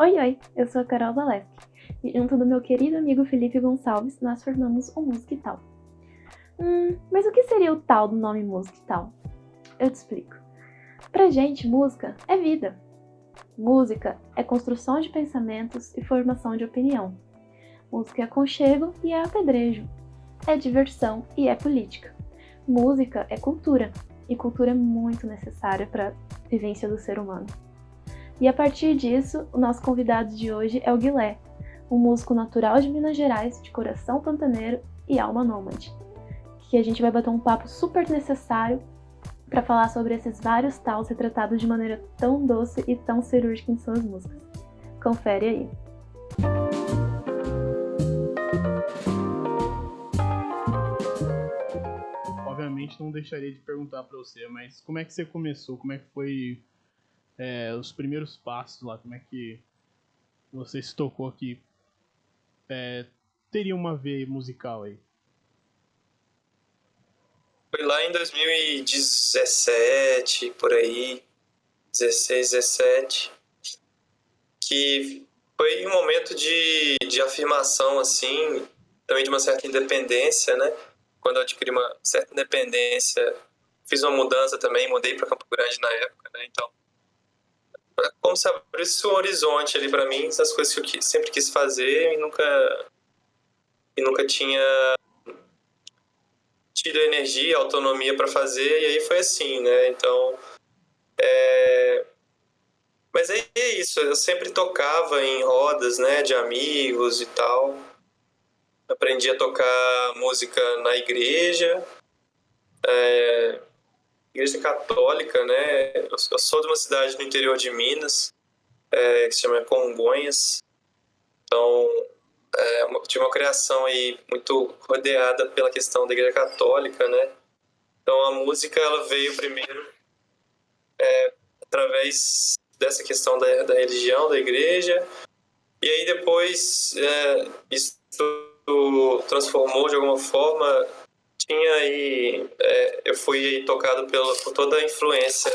Oi, oi, eu sou a Carol Zaleski e junto do meu querido amigo Felipe Gonçalves, nós formamos o Música e Tal. Mas o que seria o tal do nome Música e Tal? Eu te explico. Pra gente, música é vida. Música é construção de pensamentos e formação de opinião. Música é aconchego e é apedrejo. É diversão e é política. Música é cultura, e cultura é muito necessária para a vivência do ser humano. E a partir disso, o nosso convidado de hoje é o Guilé, um músico natural de Minas Gerais, de coração pantaneiro e alma nômade, que a gente vai bater um papo super necessário para falar sobre esses vários taus retratados de maneira tão doce e tão cirúrgica em suas músicas. Confere aí. Obviamente não deixaria de perguntar para você, mas como é que você começou? Como é que foi os primeiros passos lá? Como é que você se tocou que teria uma veia musical aí? Foi lá em 2017, por aí, 16, 17, que foi um momento de afirmação, assim, também de uma certa independência, né? Quando eu adquiri uma certa independência, fiz uma mudança também, mudei para Campo Grande na época, né? Então, como se abrisse um horizonte ali para mim, essas coisas que eu sempre quis fazer e nunca tinha tido energia, autonomia para fazer, e aí foi assim, né? Então, mas é isso, eu sempre tocava em rodas, né, de amigos e tal. Aprendi a tocar música na igreja, igreja católica, né? Eu sou de uma cidade no interior de Minas, que se chama Congonhas. Então, tive uma criação aí muito rodeada pela questão da igreja católica, né? Então, a música, ela veio primeiro através dessa questão da religião, da igreja. E aí depois isso transformou de alguma forma. Tinha aí, eu fui tocado por toda a influência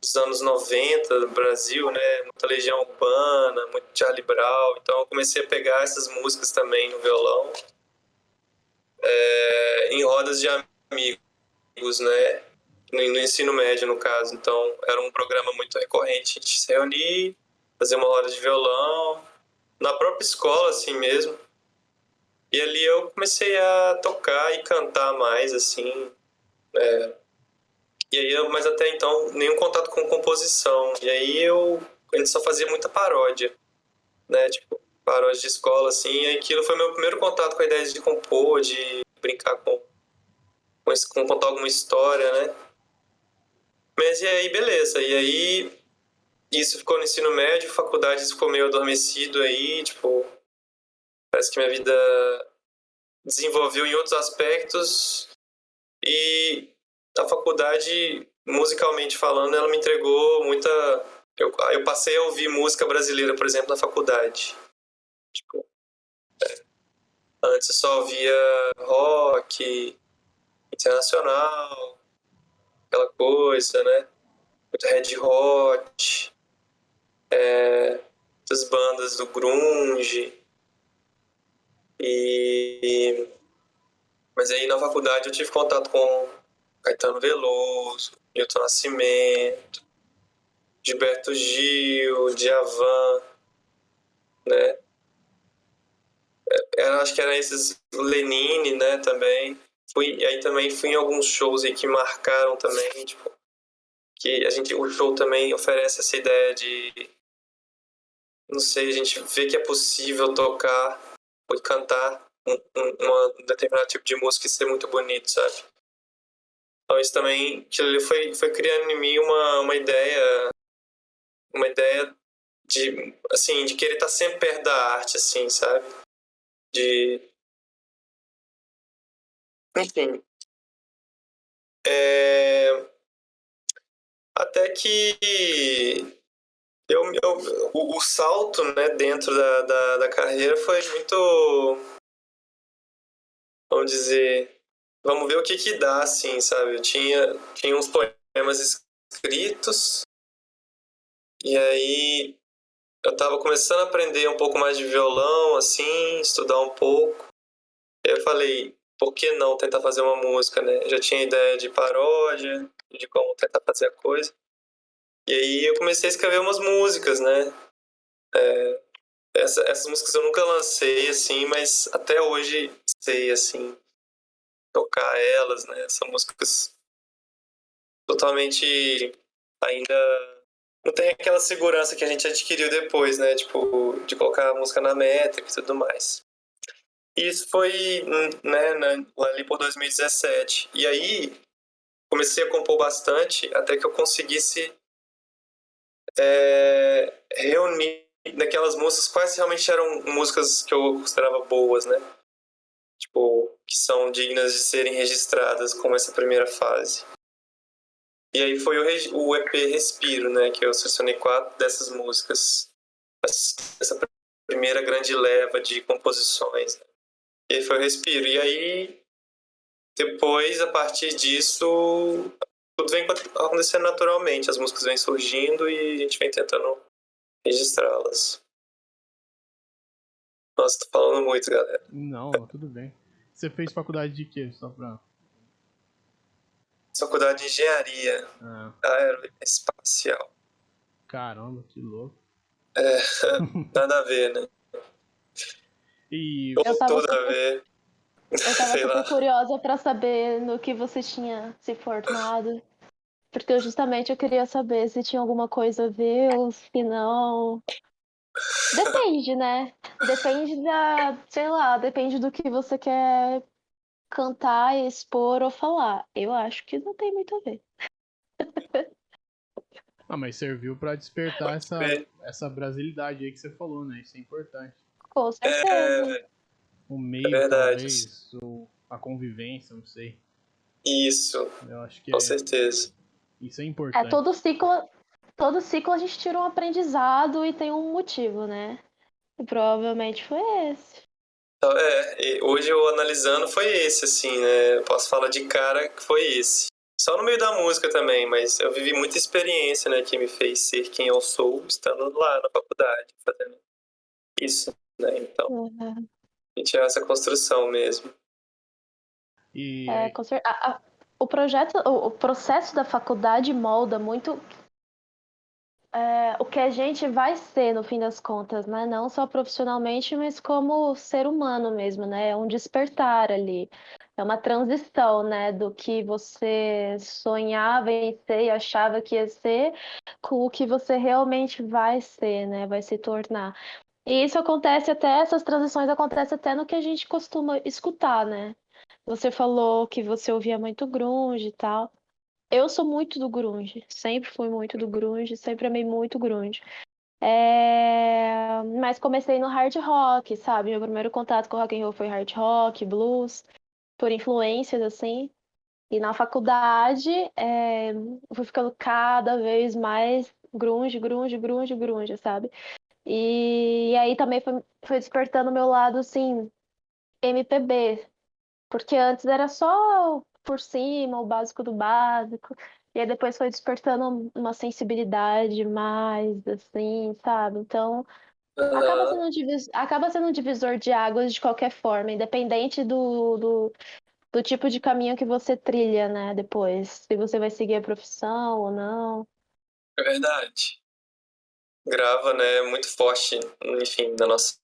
dos anos 90 do Brasil, né? Muita Legião Urbana, muito Charlie Brown. Então eu comecei a pegar essas músicas também no violão, em rodas de amigos, né? No ensino médio, no caso. Então era um programa muito recorrente. A gente se reunir, fazer uma roda de violão, na própria escola, assim mesmo. E ali eu comecei a tocar e cantar mais, assim. E aí, mas até então, nenhum contato com composição. E aí a gente só fazia muita paródia, né? Tipo, paródia de escola, assim. E aquilo foi meu primeiro contato com a ideia de compor, de brincar com contar alguma história, né? Mas e aí, beleza. E aí, isso ficou no ensino médio, faculdade ficou meio adormecido aí, tipo, parece que minha vida desenvolveu em outros aspectos e a faculdade, musicalmente falando, ela me entregou muita. Eu passei a ouvir música brasileira, por exemplo, na faculdade. Tipo, antes eu só ouvia rock internacional, aquela coisa, né? Muito Red Hot, as bandas do grunge. Mas aí na faculdade eu tive contato com Caetano Veloso, Milton Nascimento, Gilberto Gil, Djavan, né? Acho que era esses Lenine, né, também. E aí também fui em alguns shows aí que marcaram também, tipo, que o show também oferece essa ideia de, não sei, a gente vê que é possível tocar ou cantar um determinado tipo de música e ser muito bonito, sabe? Então isso também, aquilo ali foi criando em mim uma ideia de, assim, de querer estar sempre perto da arte, assim, sabe? De, enfim, até que o salto, né, dentro da carreira foi muito, vamos dizer, vamos ver o que dá, assim, sabe? Eu tinha uns poemas escritos e aí eu tava começando a aprender um pouco mais de violão, assim, estudar um pouco. E aí eu falei, por que não tentar fazer uma música, né? Eu já tinha ideia de paródia, de como tentar fazer a coisa. E aí eu comecei a escrever umas músicas, né? Essas músicas eu nunca lancei, assim, mas até hoje sei, assim, tocar elas, né? São músicas totalmente ainda não tem aquela segurança que a gente adquiriu depois, né? Tipo, de colocar a música na métrica e tudo mais. E isso foi, né, ali por 2017. E aí, comecei a compor bastante até que eu conseguisse reunir naquelas músicas quais realmente eram músicas que eu considerava boas, né? Tipo, que são dignas de serem registradas como essa primeira fase. E aí foi o EP Respiro, né? Que eu selecionei 4 dessas músicas. Essa primeira grande leva de composições. E aí foi o Respiro. E aí, depois, a partir disso, tudo vem acontecendo naturalmente. As músicas vêm surgindo e a gente vem tentando registrá-las. Nossa, tô falando muito, galera. Não, tudo bem. Você fez faculdade de quê? Só pra... Faculdade de Engenharia Ah, Aeroespacial. caramba, que louco. Nada a ver, né? E Eu Ou tava tudo a super, ver, eu tava sei lá. super curiosa pra saber no que você tinha se formado. Porque eu queria saber se tinha alguma coisa a ver ou se não. Depende, né? Depende sei lá, depende do que você quer cantar, expor ou falar. Eu acho que não tem muito a ver. mas serviu pra despertar É, essa brasilidade aí que você falou, né? Isso é importante. Com certeza. é O meio, verdade. talvez, ou a convivência, não sei. Isso, Eu acho que com certeza. isso é É, importante. todo ciclo a gente tira um aprendizado e tem um motivo, né? E provavelmente foi esse. Então, e hoje eu analisando foi esse, assim, né? Eu posso falar de cara que foi esse. Só no meio da música também, mas eu vivi muita experiência, né? Que me fez ser quem eu sou, estando lá na faculdade, fazendo isso, né? Então, Uhum. a gente é essa construção mesmo. E É, aí, o projeto, o processo da faculdade molda muito o que a gente vai ser no fim das contas, né? Não só profissionalmente, mas como ser humano mesmo, né? É um despertar ali. É uma transição, né? Do que você sonhava em ser e achava que ia ser, com o que você realmente vai ser, né? Vai se tornar. E isso acontece até, essas transições acontecem até no que a gente costuma escutar, né? Você falou que você ouvia muito grunge e tal. Eu sou muito do grunge, sempre fui muito do grunge, sempre amei muito grunge. Mas comecei no hard rock, sabe? Meu primeiro contato com rock and roll foi hard rock, blues, por influências assim. E na faculdade, eu fui ficando cada vez mais grunge, grunge, grunge, grunge, sabe? E aí também foi despertando o meu lado, assim, MPB, porque antes era só por cima, o básico do básico. E aí depois foi despertando uma sensibilidade mais, assim, sabe? Então, Aham, acaba sendo um divisor de águas de qualquer forma, independente do tipo de caminho que você trilha, né? Depois, se você vai seguir a profissão ou não. é verdade. Grava, né? Muito forte, enfim, na nossa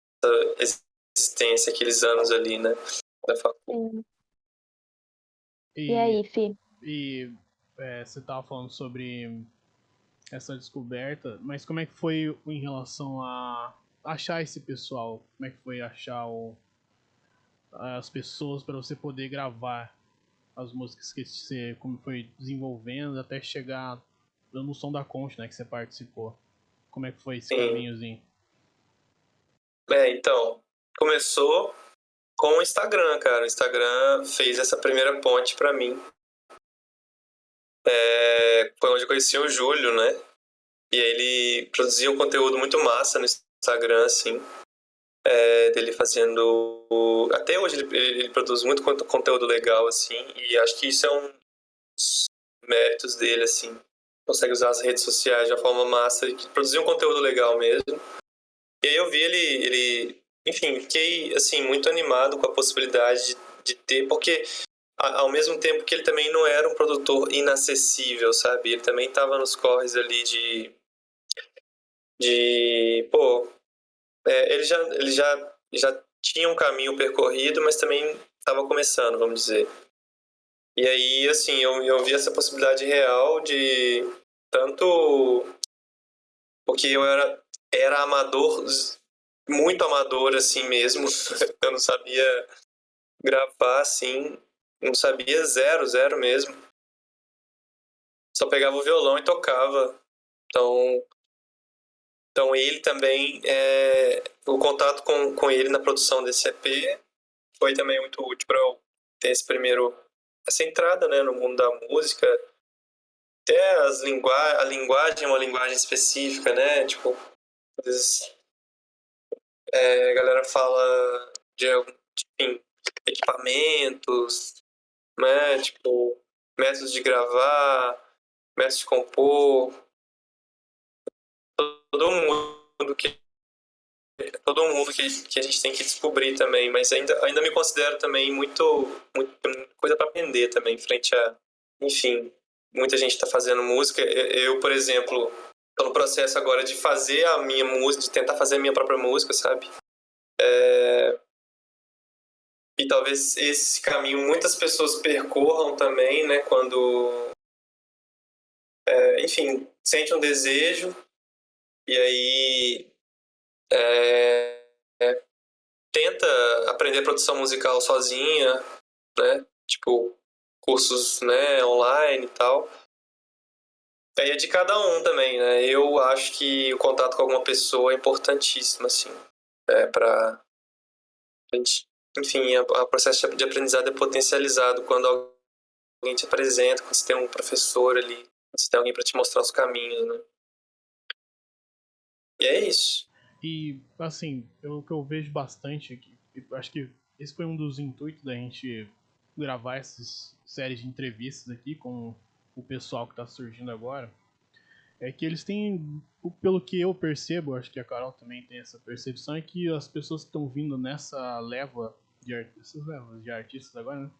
existência, aqueles anos ali, né? Da faculdade. Sim. E e, aí, Fih? você tava falando sobre essa descoberta, mas como é que foi em relação a achar esse pessoal? Como é que foi achar as pessoas para você poder gravar as músicas que você como foi desenvolvendo até chegar no Som da Concha, né, que você participou? Como é que foi esse Sim. caminhozinho? Então, começou com o Instagram, cara. O Instagram fez essa primeira ponte pra mim. Foi onde eu conheci o Júlio, né? E aí ele produzia um conteúdo muito massa no Instagram, assim. Dele fazendo. Até hoje ele produz muito conteúdo legal, assim. E acho que isso é um dos méritos dele, assim. Consegue usar as redes sociais de uma forma massa e produzir um conteúdo legal mesmo. E aí eu vi ele, enfim, fiquei assim muito animado com a possibilidade de ter, porque ao mesmo tempo que ele também não era um produtor inacessível, sabe? Ele também estava nos corres ali pô, ele já tinha um caminho percorrido, mas também estava começando, vamos dizer. E aí, assim, eu vi essa possibilidade real de tanto porque eu era amador, muito amador assim mesmo. Eu não sabia gravar assim, não sabia zero, zero mesmo. Só pegava o violão e tocava. Então, então ele também, o contato com ele na produção desse EP foi também muito útil para eu ter essa entrada, né, no mundo da música. Até a linguagem é uma linguagem específica, né? Tipo, às vezes a galera fala enfim, equipamentos, né? Tipo, métodos de gravar, métodos de compor. Todo mundo que todo mundo que a gente tem que descobrir também, mas ainda me considero também muito coisa para aprender também frente a, enfim, muita gente está fazendo música. Eu, por exemplo, tô no processo agora de fazer a minha música, de tentar fazer a minha própria música, sabe? E talvez esse caminho muitas pessoas percorram também, né? Quando, enfim, sente um desejo e aí tenta aprender produção musical sozinha, né? Tipo, cursos, né, online e tal. Aí é de cada um também, né? Eu acho que o contato com alguma pessoa é importantíssimo, assim, pra gente... Enfim, o processo de aprendizado é potencializado quando alguém te apresenta, quando você tem um professor ali, quando você tem alguém para te mostrar os caminhos, né? E é isso. E, assim, o que eu vejo bastante aqui, acho que esse foi um dos intuitos da gente gravar essas séries de entrevistas aqui com o pessoal que está surgindo agora, é que eles têm, pelo que eu percebo, acho que a Carol também tem essa percepção, é que as pessoas que estão vindo nessa leva essas levas de artistas agora, né?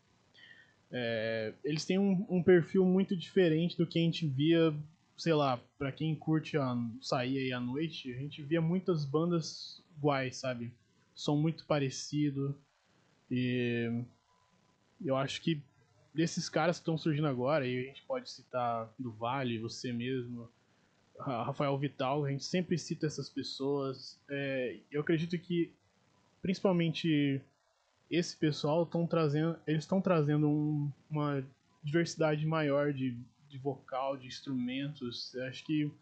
Eles têm um perfil muito diferente do que a gente via, sei lá, pra quem curte sair aí à noite, a gente via muitas bandas iguais, sabe? Som muito parecido. E eu acho que desses caras que estão surgindo agora, e a gente pode citar do Vale, você mesmo, Rafael Vital, a gente sempre cita essas pessoas. Eu acredito que, principalmente esse pessoal eles estão trazendo uma diversidade maior de vocal, de instrumentos. Eu acho que,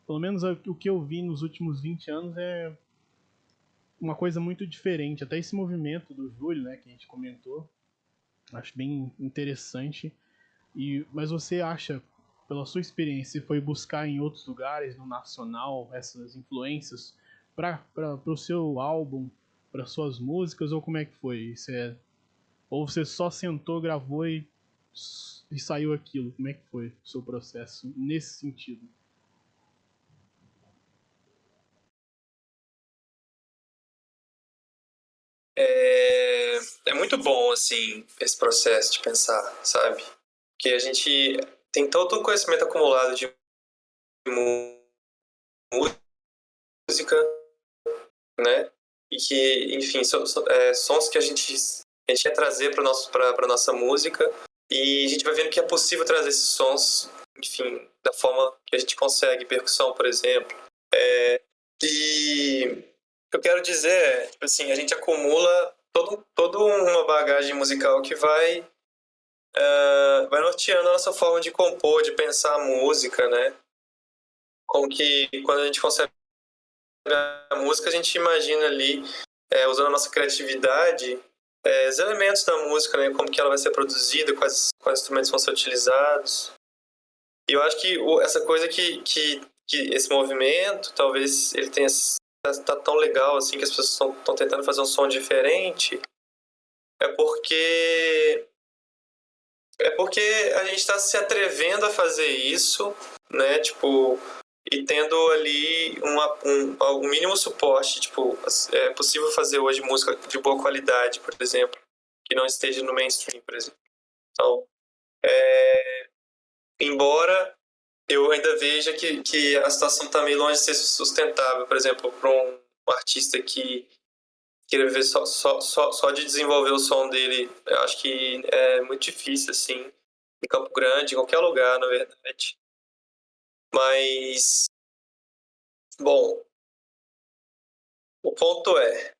pelo menos o que eu vi nos últimos 20 anos é uma coisa muito diferente. Até esse movimento do Júlio, né, que a gente comentou, acho bem interessante. Mas você acha, pela sua experiência, foi buscar em outros lugares, no nacional, essas influências para o seu álbum, para suas músicas, ou como é que foi? Ou você só sentou, gravou e saiu aquilo? Como é que foi o seu processo nesse sentido? É muito bom, assim, esse processo de pensar, sabe? Porque a gente tem todo o conhecimento acumulado de música, né? E que, enfim, sons que a gente quer trazer para nossa música, e a gente vai vendo que é possível trazer esses sons, enfim, da forma que a gente consegue, percussão, por exemplo. E o que eu quero dizer é, tipo assim, a gente acumula toda uma bagagem musical que vai norteando a nossa forma de compor, de pensar a música, né? Como que quando a gente consegue a música, a gente imagina ali, usando a nossa criatividade, os elementos da música, né? Como que ela vai ser produzida, quais instrumentos vão ser utilizados. E eu acho que essa coisa que esse movimento, talvez ele tenha tá tão legal assim, que as pessoas estão tentando fazer um som diferente, é porque a gente está se atrevendo a fazer isso, né? Tipo, e tendo ali um mínimo suporte. Tipo, é possível fazer hoje música de boa qualidade, por exemplo, que não esteja no mainstream, por exemplo. Então, embora eu ainda veja que a situação está meio longe de ser sustentável, por exemplo, para um artista que queira viver só de desenvolver o som dele, eu acho que é muito difícil, assim, em Campo Grande, em qualquer lugar, na verdade. Mas, bom, o ponto é,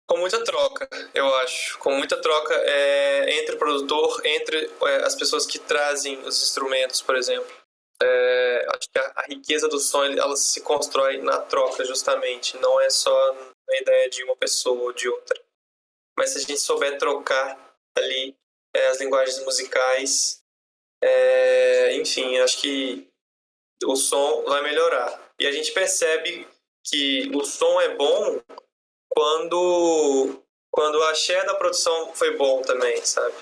com muita troca, eu acho, com muita troca entre o produtor, entre as pessoas que trazem os instrumentos, por exemplo. Acho que a riqueza do som ela se constrói na troca, justamente. Não é só na ideia de uma pessoa ou de outra. Mas se a gente souber trocar ali as linguagens musicais, enfim, acho que o som vai melhorar. E a gente percebe que o som é bom quando a share da produção foi bom também, sabe?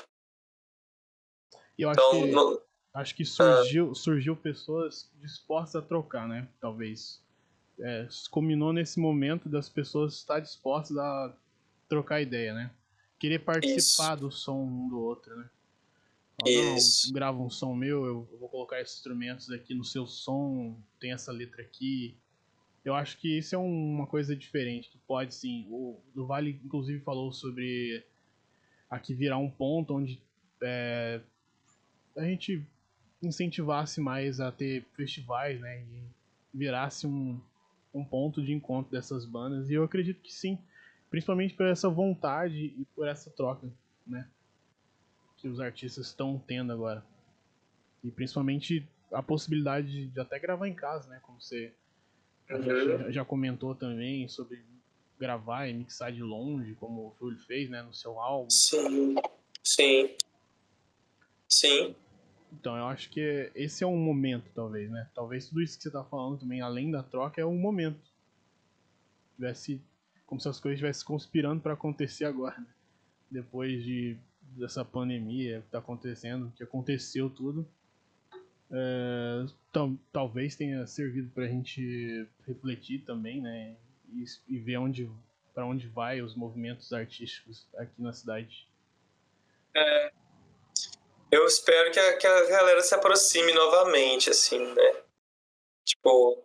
E eu acho Então, que acho que surgiu pessoas dispostas a trocar, né? Talvez. Combinou nesse momento das pessoas estar dispostas a trocar ideia, né? Querer participar do som um do outro, né? Não, grava um som meu, eu vou colocar esses instrumentos aqui no seu som, tem essa letra aqui. Eu acho que isso é uma coisa diferente, que pode sim. O do Vale, inclusive, falou sobre aqui virar um ponto onde a gente incentivasse mais a ter festivais, né? E virasse um ponto de encontro dessas bandas. E eu acredito que sim, principalmente por essa vontade e por essa troca, né? Que os artistas estão tendo agora. E principalmente a possibilidade de até gravar em casa, né? Como você a gente já comentou também sobre gravar e mixar de longe, como o Fully fez, né? No seu álbum. Sim, sim, sim. Então, eu acho que esse é um momento, talvez, né? Talvez tudo isso que você tá falando também, além da troca, é um momento. Tivesse como se as coisas estivessem conspirando para acontecer agora, né? Depois dessa pandemia que tá acontecendo, que aconteceu tudo. Talvez tenha servido pra gente refletir também, né? E ver para onde vai os movimentos artísticos aqui na cidade. Eu espero que a galera se aproxime novamente, assim, né? Tipo,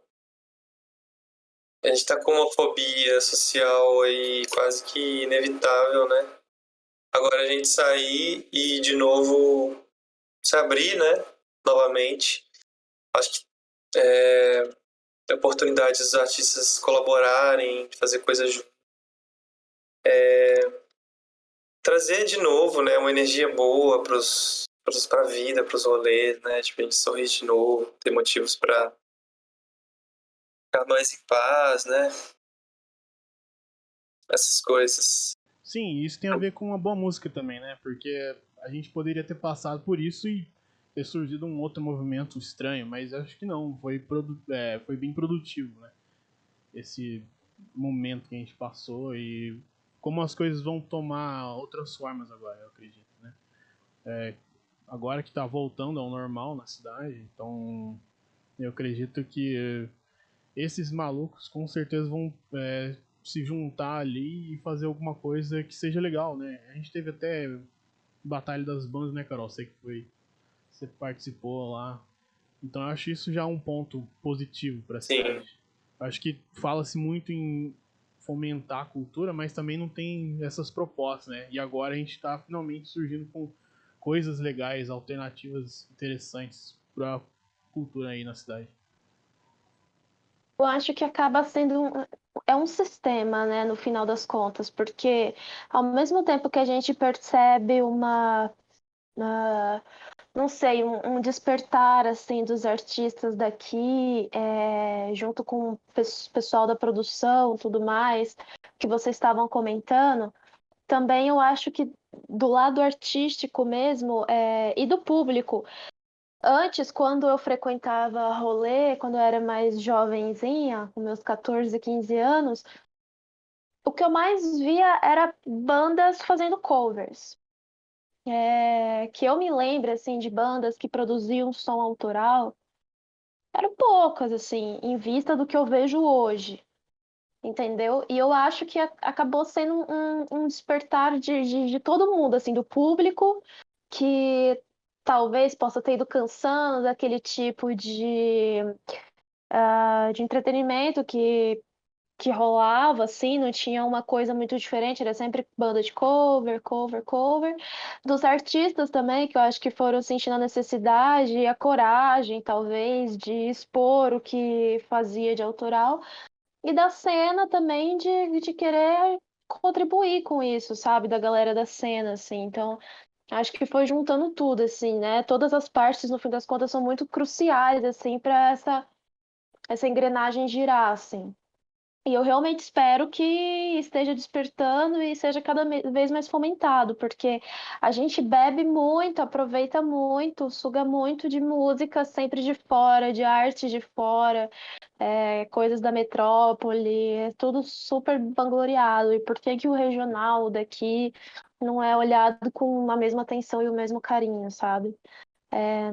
a gente tá com uma fobia social aí quase que inevitável, né? Agora a gente sair e de novo se abrir, né? Novamente. Acho que tem oportunidade dos artistas colaborarem, fazer coisas juntos. Trazer de novo, né? Uma energia boa pra vida, pros rolês, né? Tipo, a gente sorrir de novo, ter motivos pra ficar mais em paz, né? Essas coisas. Sim, isso tem a ver com uma boa música também, né? Porque a gente poderia ter passado por isso e ter surgido um outro movimento estranho, mas acho que não, foi bem produtivo, né? Esse momento que a gente passou e como as coisas vão tomar outras formas agora, eu acredito, né? Agora que tá voltando ao normal na cidade, então eu acredito que esses malucos com certeza vão se juntar ali e fazer alguma coisa que seja legal, né? A gente teve até Batalha das Bandas, né, Carol? Você participou lá. Então eu acho isso já um ponto positivo para a cidade. Eu acho que fala-se muito em fomentar a cultura, mas também não tem essas propostas, né? E agora a gente está finalmente surgindo com coisas legais, alternativas interessantes para a cultura aí na cidade. Eu acho que acaba sendo um sistema, né, no final das contas, porque ao mesmo tempo que a gente percebe não sei, um despertar assim dos artistas daqui, junto com o pessoal da produção, tudo mais, que vocês estavam comentando, também eu acho que do lado artístico mesmo, e do público. Antes, quando eu frequentava rolê, quando eu era mais jovenzinha, com meus 14, 15 anos, o que eu mais via era bandas fazendo covers. que eu me lembro, assim, de bandas que produziam som autoral, eram poucas, assim, em vista do que eu vejo hoje, entendeu? E eu acho que acabou sendo um despertar de todo mundo, assim, do público, que talvez possa ter ido cansando daquele tipo de entretenimento que rolava, assim, não tinha uma coisa muito diferente, era sempre banda de cover, cover, cover. Dos artistas também, que eu acho que foram sentindo a necessidade e a coragem, talvez, de expor o que fazia de autoral. E da cena também de querer contribuir com isso, sabe? Da galera da cena, assim. Então, acho que foi juntando tudo, assim, né? Todas as partes, no fim das contas, são muito cruciais, assim, para essa engrenagem girar, assim. E eu realmente espero que esteja despertando e seja cada vez mais fomentado, porque a gente bebe muito, aproveita muito, suga muito de música sempre de fora, de arte de fora, coisas da metrópole, é tudo super vangloriado. E por que que o regional daqui não é olhado com a mesma atenção e o mesmo carinho, sabe?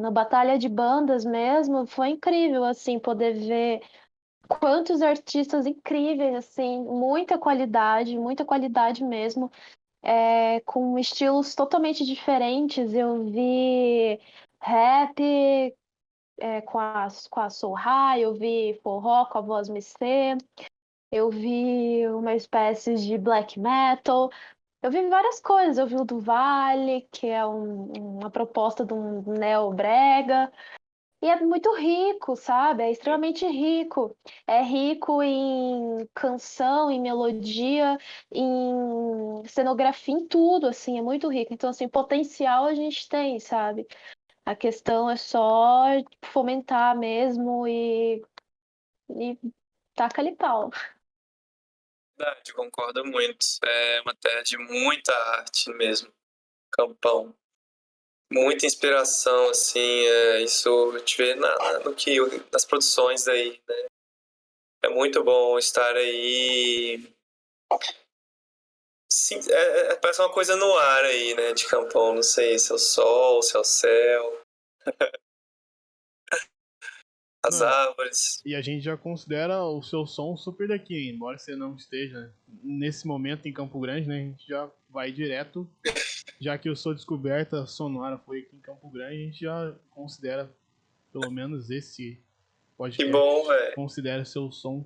Na Batalha de Bandas mesmo, foi incrível, assim, poder ver quantos artistas incríveis, assim, muita qualidade mesmo, com estilos totalmente diferentes. Eu vi rap, com a Soul High, eu vi forró com a Voz MC, eu vi uma espécie de black metal, eu vi várias coisas. Eu vi o do Vale, que é uma proposta de um neo-brega. E é muito rico, sabe? É extremamente rico. É rico em canção, em melodia, em cenografia, em tudo, assim, é muito rico. Então, assim, potencial a gente tem, sabe? A questão é só fomentar mesmo e taca-lhe pau. Verdade, concordo muito. É uma terra de muita arte mesmo, Campão. Muita inspiração, assim, isso a gente vê nas produções aí, né? É muito bom estar aí. Sim, parece uma coisa no ar aí, né, de Campão, não sei se é o sol, se é o céu, as Não, árvores. e a gente já considera o seu som super daqui, embora você não esteja nesse momento em Campo Grande, né? A gente já vai direto, já que eu sou descoberta sonora foi aqui em Campo Grande, a gente já considera pelo menos esse Que bom, podcast velho. considera seu som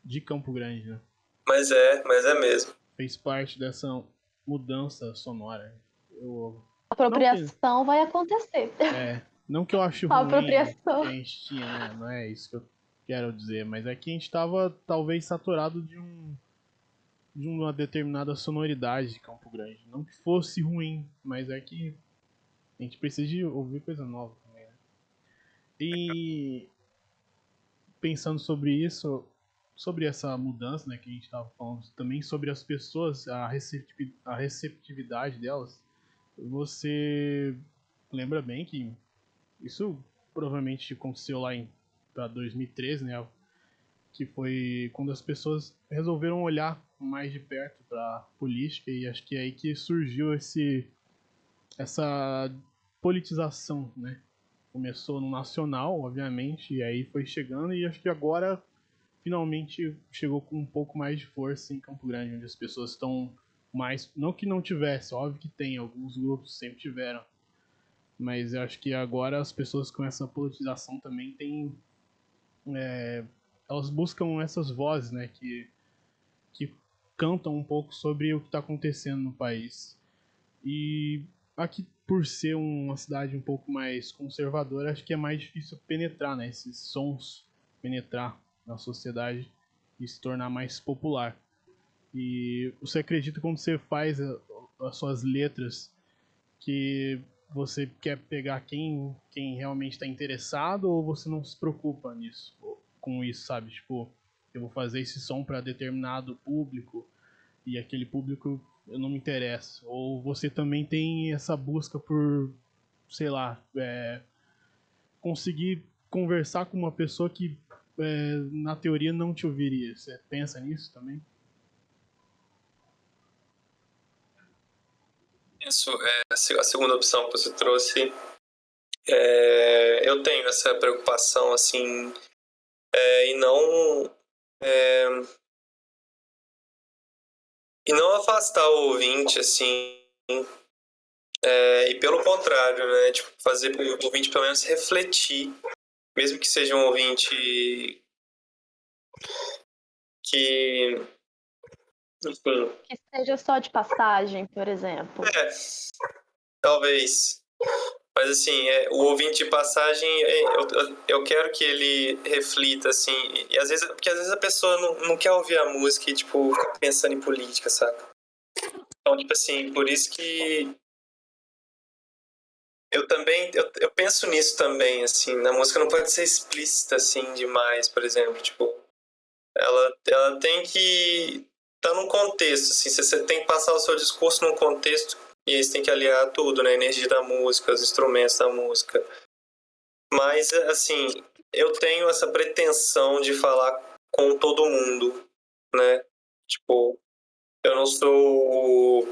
de Campo Grande, né? Mas é mesmo. Fez parte dessa mudança sonora. Eu não que Apropriação vai acontecer. não que eu ache A ruim que apropriação. a gente tinha, né? Não é isso que eu quero dizer, mas é que a gente tava talvez saturado de uma determinada sonoridade de Campo Grande. Não que fosse ruim, mas é que a gente precisa de ouvir coisa nova também, né? E pensando sobre isso, sobre essa mudança, né, que a gente estava falando, também sobre as pessoas, a receptividade delas, você lembra bem que isso provavelmente aconteceu lá em para 2013, né, que foi quando as pessoas resolveram olhar mais de perto para política e acho que é aí que surgiu essa politização, né? Começou no nacional, obviamente, e aí foi chegando e acho que agora finalmente chegou com um pouco mais de força em Campo Grande, onde as pessoas estão mais, não que não tivesse, óbvio que tem, alguns grupos sempre tiveram, mas eu acho que agora as pessoas com essa politização também têm, elas buscam essas vozes, né, que cantam um pouco sobre o que está acontecendo no país. E aqui, por ser uma cidade um pouco mais conservadora, acho que é mais difícil penetrar, né? Esses sons penetrar na sociedade e se tornar mais popular. E você acredita quando você faz as suas letras que você quer pegar quem realmente está interessado ou você não se preocupa nisso, com isso, sabe? Tipo, eu vou fazer esse som para determinado público e aquele público eu não me interesso. Ou você também tem essa busca por, sei lá, conseguir conversar com uma pessoa que na teoria não te ouviria. Você pensa nisso também? Isso, a segunda opção que você trouxe, eu tenho essa preocupação, assim, e não afastar o ouvinte, assim, e pelo contrário, né, tipo, fazer o ouvinte pelo menos refletir, mesmo que seja um ouvinte que, enfim, Que seja só de passagem, por exemplo. talvez. Mas assim, o ouvinte de passagem, eu quero que ele reflita, assim, e às vezes, porque às vezes a pessoa não quer ouvir a música e, tipo, fica pensando em política, sabe? Então, tipo assim, por isso que eu também, eu penso nisso também, assim, na música não pode ser explícita, assim, demais, por exemplo, tipo, ela tem que estar num contexto, assim, você tem que passar o seu discurso num contexto e aí você tem que aliar tudo, né, a energia da música, os instrumentos da música. Mas, assim, eu tenho essa pretensão de falar com todo mundo, né, tipo, eu não sou,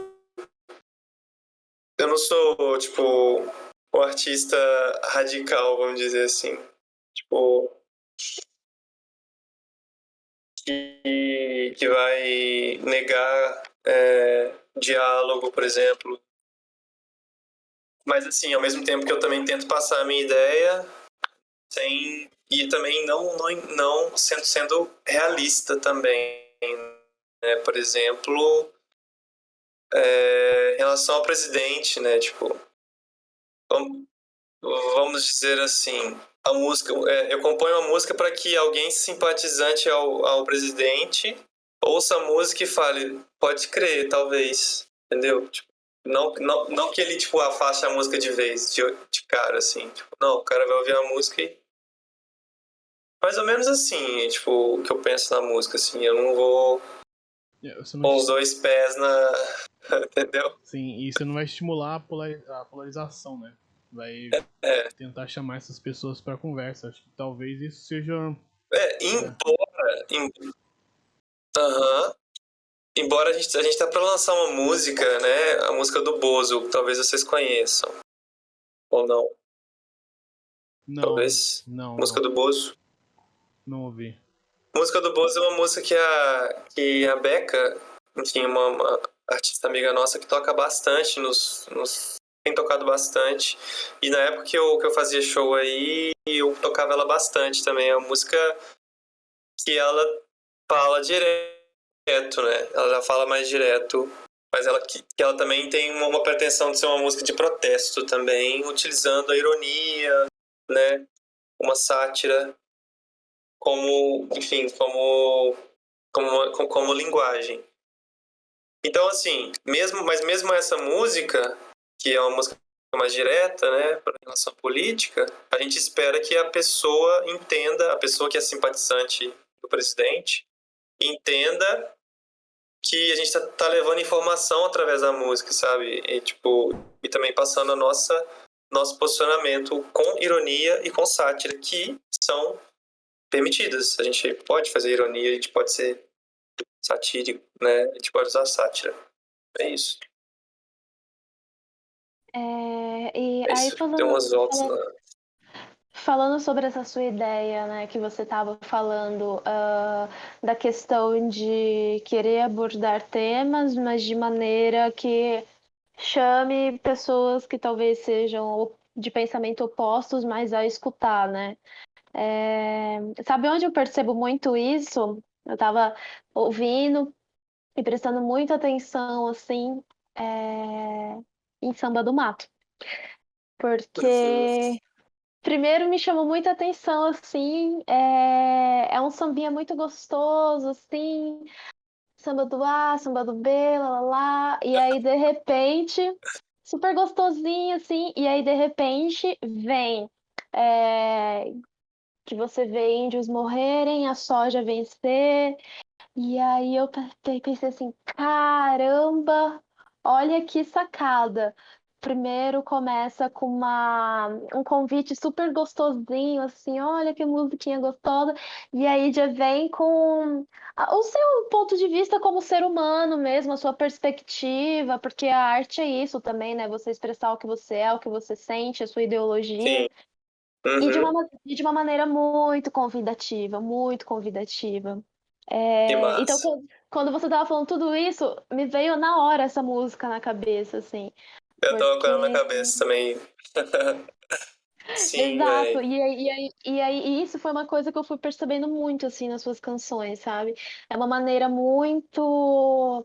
tipo, o artista radical, vamos dizer assim, tipo, que vai negar diálogo, por exemplo. Mas, assim, ao mesmo tempo que eu também tento passar a minha ideia, e também não sendo realista também, né? Por exemplo, em relação ao presidente, né? Tipo, vamos dizer assim, a música, eu componho uma música para que alguém simpatizante ao presidente ouça a música e fale, pode crer, talvez, entendeu? Tipo, não que ele, tipo, afaste a música de vez, de cara, assim. Tipo, não, o cara vai ouvir a música e... Mais ou menos assim, tipo, o que eu penso na música, assim. Eu não vou Você não, com os dois pés na... Entendeu? sim, e você não vai estimular a polarização, né? Vai É, tentar chamar essas pessoas para conversa. Acho que talvez isso seja. embora... Aham. Embora a gente tá pra lançar uma música, né? A música do Bozo, talvez vocês conheçam. Ou não. Não, Talvez. não, Música não, do Bozo. não ouvi. Música do Bozo é uma música que a Becca, enfim, uma artista amiga nossa que toca bastante tem tocado bastante. E na época que eu fazia show aí, eu tocava ela bastante também. É uma música que ela fala direto, né? Ela já fala mais direto. Mas que ela também tem uma pretensão de ser uma música de protesto também, utilizando a ironia, né? Uma sátira como, enfim, como linguagem. Então, assim, mas mesmo essa música, que é uma música mais direta, né, para relação política, a gente espera que a pessoa entenda, a pessoa que é simpatizante do presidente, entenda que a gente tá levando informação através da música, sabe? E, tipo, e também passando nosso posicionamento com ironia e com sátira, que são permitidas. A gente pode fazer ironia, a gente pode ser satírico, né? A gente pode usar sátira. É isso. E É aí isso. Tem umas voltas falando sobre essa sua ideia, né, que você estava falando, da questão de querer abordar temas, mas de maneira que chame pessoas que talvez sejam de pensamento opostos, mas a escutar, né? Sabe onde eu percebo muito isso? Eu estava ouvindo e prestando muita atenção, assim, em Samba do Mato. Porque primeiro me chamou muita atenção, assim, é um sambinha muito gostoso, assim, samba do A, samba do B, lá, lá, lá, e aí de repente, super gostosinho, assim, e aí de repente vem é, que você vê índios morrerem, a soja vencer, e aí eu pensei assim, caramba, olha que sacada. primeiro começa com um convite super gostosinho, assim, olha que musiquinha gostosa, e aí já vem com o seu ponto de vista como ser humano mesmo, a sua perspectiva, porque a arte é isso também, né? Você expressar o que você é, o que você sente, a sua ideologia. Sim. Uhum. E de uma maneira muito convidativa, muito convidativa. Que Então, massa. quando você tava falando tudo isso, me veio na hora essa música na cabeça, assim. Eu tava com ela na Porque, cabeça também. Sim, exato, velho. e isso foi uma coisa que eu fui percebendo muito, assim, nas suas canções, sabe? É uma maneira muito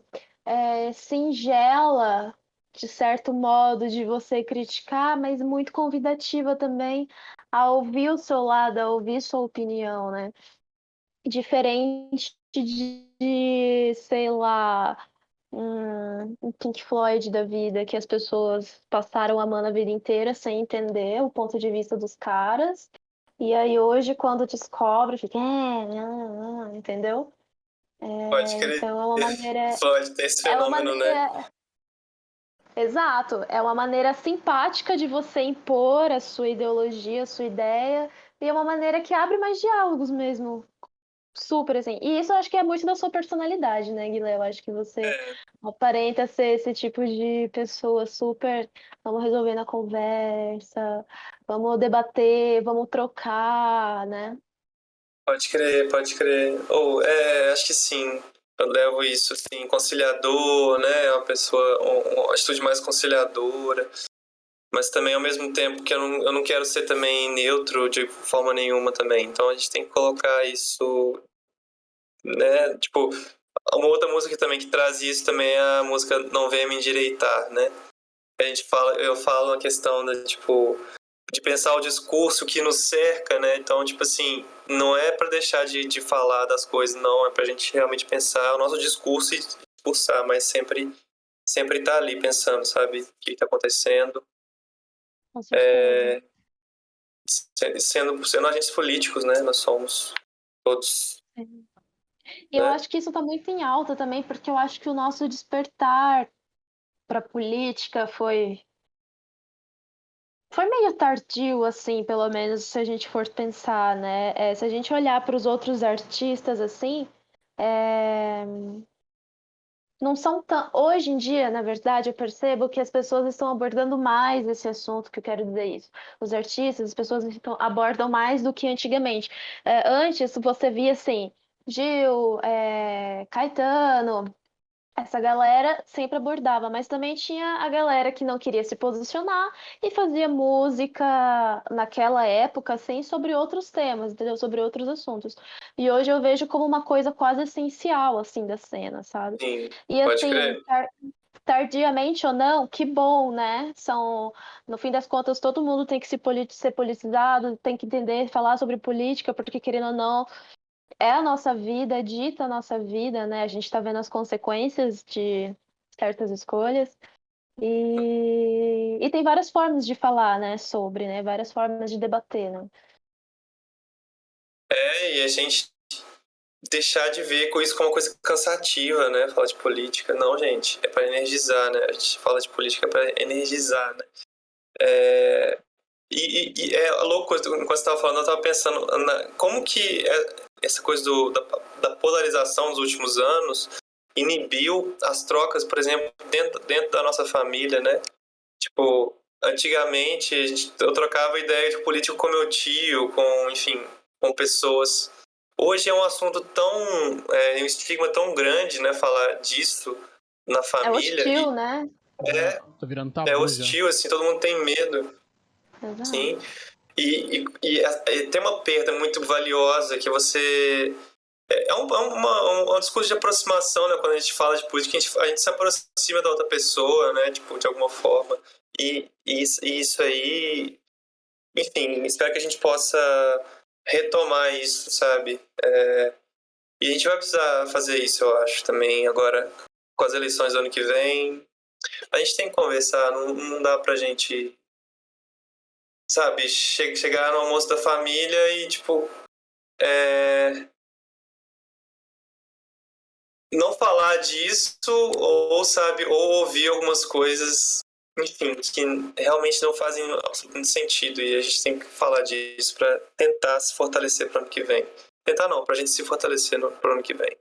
singela, de certo modo, de você criticar, mas muito convidativa também a ouvir o seu lado, a ouvir sua opinião, né? Diferente sei lá, um Pink Floyd da vida, que as pessoas passaram amando a vida inteira sem entender o ponto de vista dos caras. E aí hoje, quando descobre, fica, não, entendeu? Pode crer. Então é uma maneira, Pode ter esse é uma fenômeno, né? maneira, exato, é uma maneira simpática de você impor a sua ideologia, a sua ideia, e é uma maneira que abre mais diálogos mesmo. Super, assim. E isso eu acho que é muito da sua personalidade, né, Guilherme? Eu acho que você É, aparenta ser esse tipo de pessoa super. Vamos resolver na conversa, vamos debater, vamos trocar, né? pode crer, pode crer. Ou, acho que sim. Eu levo isso, assim, conciliador, né? Uma pessoa, uma atitude mais conciliadora. Mas também, ao mesmo tempo, que eu não quero ser também neutro de forma nenhuma também. Então a gente tem que colocar isso, né? Tipo, uma outra música também que traz isso também é a música Não Venha Me Endireitar, né? Eu falo a questão da, tipo, de pensar o discurso que nos cerca, né? Então, tipo assim, não é para deixar de falar das coisas, não, é pra gente realmente pensar o nosso discurso e expulsar, mas sempre tá ali pensando, sabe? O que tá acontecendo. Com certeza. Sendo agentes políticos, né? Nós somos todos, E eu né? acho que isso está muito em alta também, porque eu acho que o nosso despertar para política foi meio tardio, assim, pelo menos se a gente for pensar, né? Se a gente olhar para os outros artistas, assim, é, não são tão. Hoje em dia, na verdade, eu percebo que as pessoas estão abordando mais esse assunto, que eu quero dizer isso. Os artistas, as pessoas abordam mais do que antigamente. Antes, você via assim, Gil, Caetano. Essa galera sempre abordava, mas também tinha a galera que não queria se posicionar e fazia música naquela época, assim, sobre outros temas, entendeu? Sobre outros assuntos. E hoje eu vejo como uma coisa quase essencial, assim, da cena, sabe? Sim, E pode assim, crer. tardiamente ou não, que bom, né? No fim das contas, todo mundo tem que ser politizado, tem que entender, falar sobre política, porque querendo ou não é a nossa vida, dita a nossa vida, né? A gente está vendo as consequências de certas escolhas. E tem várias formas de falar, né, sobre, né? Várias formas de debater, né? E a gente deixar de ver com isso como uma coisa cansativa, né? Falar de política. Não, gente, é para energizar, né? A gente fala de política para energizar, né? É, e é louco, enquanto você estava falando, eu estava pensando como que essa coisa da polarização nos últimos anos inibiu as trocas, por exemplo, dentro da nossa família, né? Tipo, antigamente eu trocava ideia de político com meu tio, enfim, com pessoas. Hoje é um assunto um estigma tão grande, né? Falar disso na É família hostil, né? é, Tá virando é tabu já. hostil, assim, todo mundo tem medo, sim. Exato. E tem uma perda muito valiosa que você. É um discurso de aproximação, né? Quando a gente fala de política, a gente se aproxima da outra pessoa, né? Tipo, de alguma forma. E isso aí. Enfim, espero que a gente possa retomar isso, sabe? E a gente vai precisar fazer isso, eu acho, também agora com as eleições do ano que vem. A gente tem que conversar, não dá pra gente, sabe, chegar no almoço da família e, tipo, é, não falar disso ou, sabe, ou ouvir algumas coisas enfim, que realmente não fazem absolutamente sentido e a gente tem que falar disso para tentar se fortalecer para o ano que vem. Tentar não, para a gente se fortalecer para o ano que vem.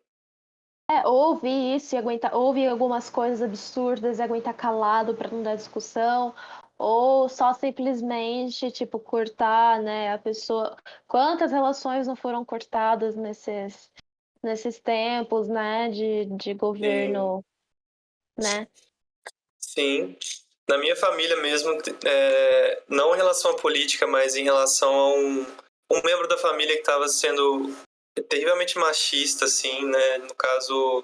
Ouvir isso e aguentar, ouvir algumas coisas absurdas e aguentar calado para não dar discussão, ou só simplesmente, tipo, cortar, né, a pessoa. Quantas relações não foram cortadas nesses tempos, né, de Sim, governo, né? sim. Na minha família mesmo, não em relação à política, mas em relação a um membro da família que estava sendo terrivelmente machista, assim, né? No caso,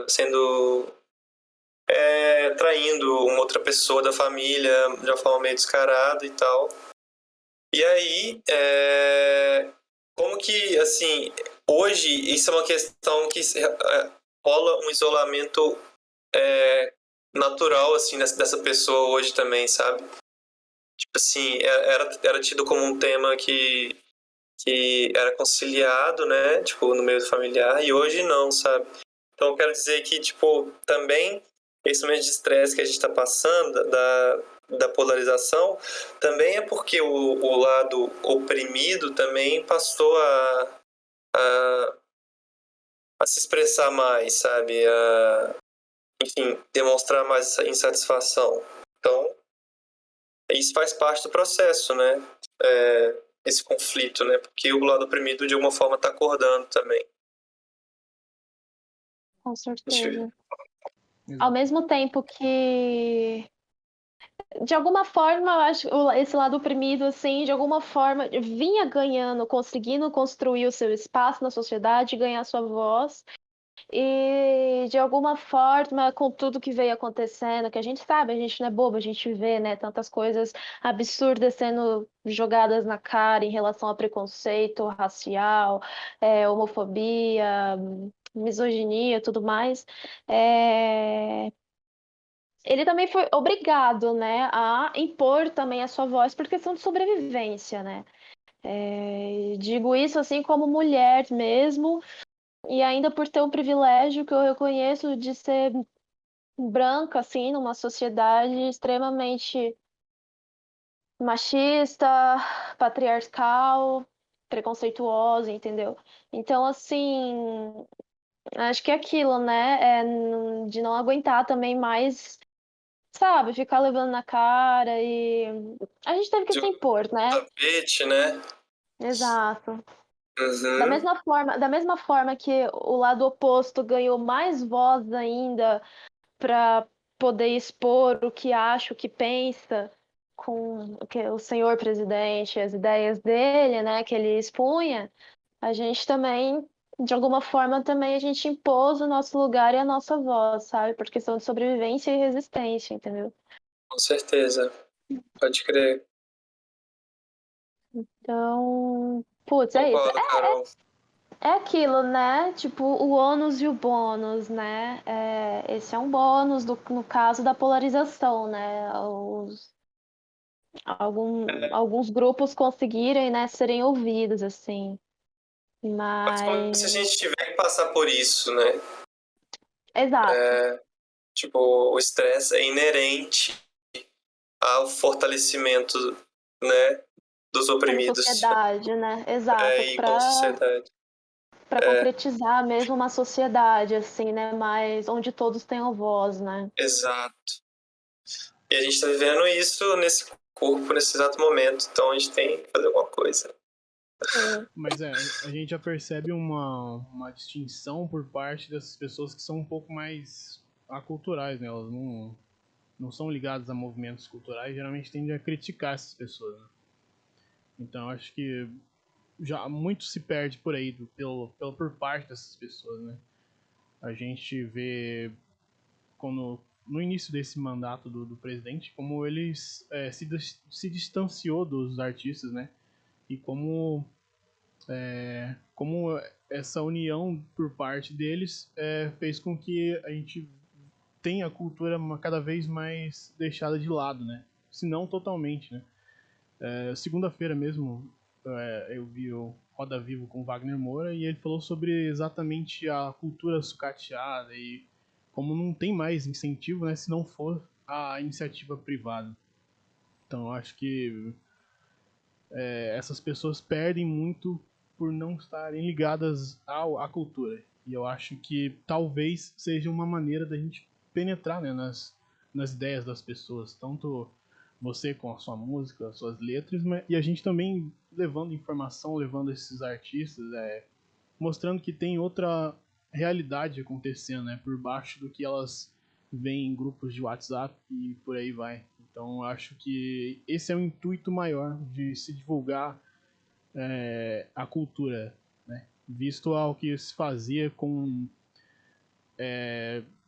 sendo traindo uma outra pessoa da família de uma forma meio descarada e tal. E aí, como que, assim, hoje isso é uma questão que rola um isolamento natural, assim, dessa pessoa hoje também, sabe? Tipo assim, era tido como um tema que era conciliado, né? Tipo, no meio familiar, e hoje não, sabe? Então, eu quero dizer que, tipo, também esse momento de estresse que a gente está passando, da polarização, também é porque o lado oprimido também passou a se expressar mais, sabe? Enfim, demonstrar mais essa insatisfação. Então, isso faz parte do processo, né? Esse conflito, né? Porque o lado oprimido, de alguma forma, está acordando também. Com certeza. Ao Exato. mesmo tempo que, de alguma forma, eu acho esse lado oprimido, assim, de alguma forma, vinha ganhando, conseguindo construir o seu espaço na sociedade, ganhar sua voz. E de alguma forma, com tudo que veio acontecendo, que a gente sabe, a gente não é bobo, a gente vê, né, tantas coisas absurdas sendo jogadas na cara em relação a preconceito racial, homofobia, misoginia, tudo mais. É, Ele também foi obrigado, né, a impor também a sua voz por questão de sobrevivência, né? Digo isso assim como mulher mesmo, e ainda por ter o privilégio que eu reconheço de ser branca, assim, numa sociedade extremamente machista, patriarcal, preconceituosa, entendeu? Então, assim, acho que é aquilo, né? De não aguentar também mais, sabe, ficar levando na cara e a gente teve que De se um impor, né? tapete, né? Exato. Uhum. Da mesma forma que o lado oposto ganhou mais voz ainda para poder expor o que acha, o que pensa, com o que o senhor presidente, as ideias dele, né, que ele expunha, a gente também, de alguma forma, também a gente impôs o nosso lugar e a nossa voz, sabe? Por questão de sobrevivência e resistência, entendeu? Com certeza. Pode crer. Então, putz, é isso. Concordo, Carol. É aquilo, né? Tipo, o ônus e o bônus, né? Esse é um bônus no caso da polarização, né? Alguns grupos conseguirem, né, serem ouvidos, assim. Mas como se a Mas. gente tiver que passar por isso, né? Exato. Tipo, o estresse é inerente ao fortalecimento, né, dos Como oprimidos sociedade, né? Exato. e como sociedade. Para concretizar mesmo uma sociedade, assim, né? Mas onde todos tenham voz, né? Exato. E a gente está vivendo isso nesse corpo, nesse exato momento. Então a gente tem que fazer alguma coisa. Sim. Mas a gente já percebe uma distinção por parte dessas pessoas que são um pouco mais aculturais, né? Elas não são ligadas a movimentos culturais, geralmente tendem a criticar essas pessoas, né? Então acho que já muito se perde por aí por parte dessas pessoas, né? A gente vê quando no início desse mandato do presidente como ele se distanciou dos artistas, né? E como essa união por parte deles fez com que a gente tenha a cultura cada vez mais deixada de lado, né? Se não totalmente, né? Segunda-feira mesmo eu vi o Roda Vivo com Wagner Moura e ele falou sobre exatamente a cultura sucateada e como não tem mais incentivo, né? Se não for a iniciativa privada. Então eu acho que essas pessoas perdem muito por não estarem ligadas à cultura. E eu acho que talvez seja uma maneira da gente penetrar, né, nas ideias das pessoas, tanto você com a sua música, as suas letras, e a gente também levando informação, levando esses artistas, mostrando que tem outra realidade acontecendo, né, por baixo do que elas veem em grupos de WhatsApp e por aí vai. Então, eu acho que esse é o intuito maior de se divulgar a cultura, né? Visto ao que se fazia com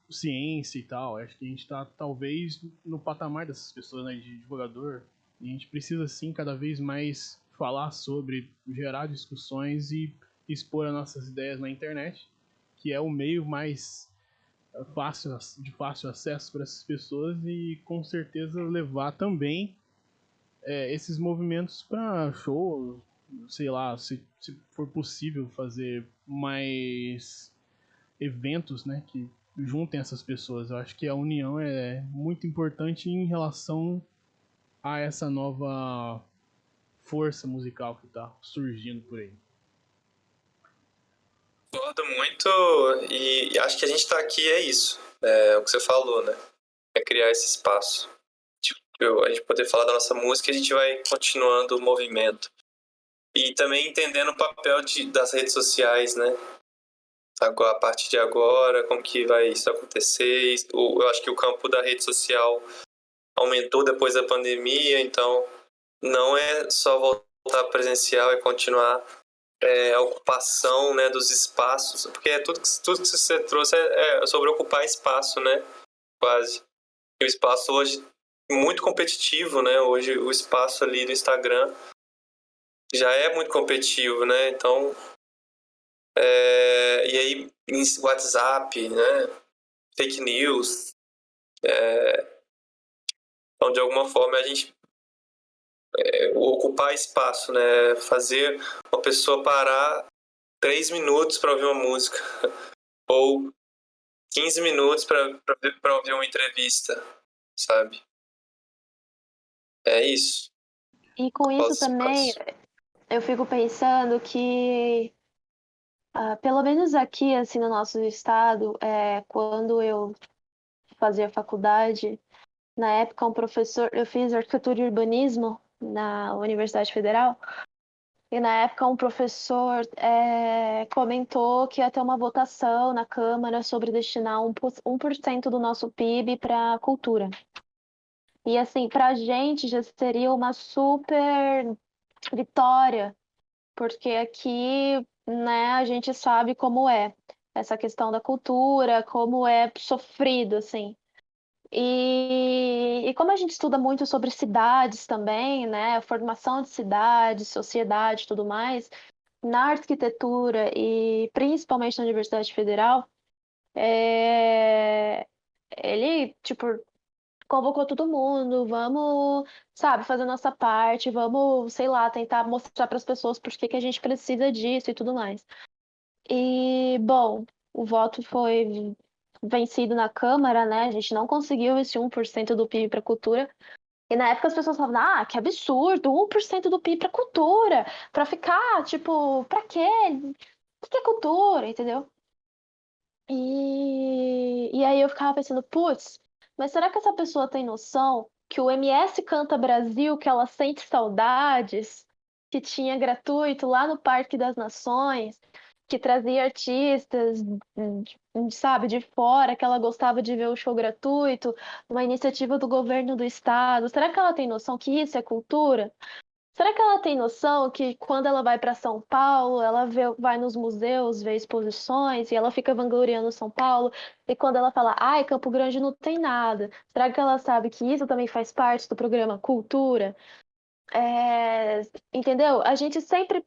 ciência e tal. Acho que a gente está talvez no patamar dessas pessoas, né, de divulgador. E a gente precisa sim cada vez mais falar sobre, gerar discussões e expor as nossas ideias na internet, que é o meio mais de fácil acesso para essas pessoas e com certeza levar também esses movimentos para shows, sei lá, se for possível fazer mais eventos, né, que juntem essas pessoas. Eu acho que a união é muito importante em relação a essa nova força musical que está surgindo por aí. Concordo muito e acho que a gente tá aqui é isso. É o que você falou, né? É criar esse espaço. Tipo, a gente poder falar da nossa música e a gente vai continuando o movimento. E também entendendo o papel das redes sociais, né? Agora, a partir de agora, como que vai isso acontecer? Eu acho que o campo da rede social aumentou depois da pandemia, então não é só voltar presencial, é continuar a ocupação, né, dos espaços, porque tudo que você trouxe é sobre ocupar espaço, né, quase. E o espaço hoje é muito competitivo, né, hoje o espaço ali do Instagram já é muito competitivo, né, então e aí WhatsApp, né, fake news, então de alguma forma a gente ocupar espaço, né, fazer uma pessoa parar 3 minutos para ouvir uma música ou 15 minutos para ouvir uma entrevista, sabe? É isso. E com isso Posso, também, posso. eu fico pensando que, pelo menos aqui, assim, no nosso estado, quando eu fazia faculdade, na época um professor, eu fiz arquitetura e urbanismo na Universidade Federal, e na época um professor comentou que ia ter uma votação na Câmara sobre destinar 1% do nosso PIB para cultura. E assim, para a gente já seria uma super vitória, porque aqui, né, a gente sabe como é essa questão da cultura, como é sofrido, assim. E como a gente estuda muito sobre cidades também, né, a formação de cidades, sociedade e tudo mais, na arquitetura e principalmente na Universidade Federal, ele, tipo, convocou todo mundo, vamos, sabe, fazer a nossa parte, vamos, sei lá, tentar mostrar para as pessoas por que que a gente precisa disso e tudo mais. E, bom, o voto foi vencido na Câmara, né? A gente não conseguiu esse 1% do PIB para cultura. E na época as pessoas falavam, ah, que absurdo, 1% do PIB para cultura, para ficar, tipo, para quê? O que é cultura, entendeu? E aí eu ficava pensando, putz, mas será que essa pessoa tem noção que o MS Canta Brasil, que ela sente saudades, que tinha gratuito lá no Parque das Nações, que trazia artistas, sabe, de fora, que ela gostava de ver o show gratuito, uma iniciativa do governo do estado. Será que ela tem noção que isso é cultura? Será que ela tem noção que quando ela vai para São Paulo, ela vai nos museus, vê exposições e ela fica vangloriando São Paulo? E quando ela fala, ai, Campo Grande não tem nada, será que ela sabe que isso também faz parte do programa Cultura? Entendeu? A gente sempre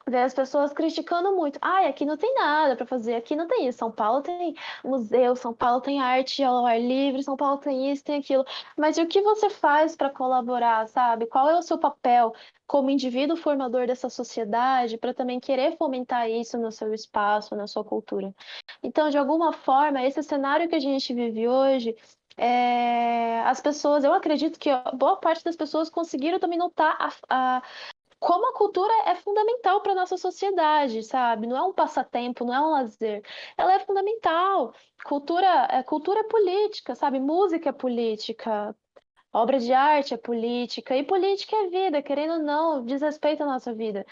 vê as pessoas criticando muito. Ai, aqui não tem nada para fazer, aqui não tem isso. São Paulo tem museu, São Paulo tem arte ao ar livre, São Paulo tem isso, tem aquilo. Mas e o que você faz para colaborar, sabe? Qual é o seu papel como indivíduo formador dessa sociedade para também querer fomentar isso no seu espaço, na sua cultura? Então, de alguma forma, esse cenário que a gente vive hoje as pessoas, eu acredito que boa parte das pessoas conseguiram também notar como a cultura é fundamental para nossa sociedade, sabe? Não é um passatempo, não é um lazer. Ela é fundamental. Cultura é política, sabe? Música é política, obra de arte é política, e política é vida, querendo ou não, diz respeito à nossa vida.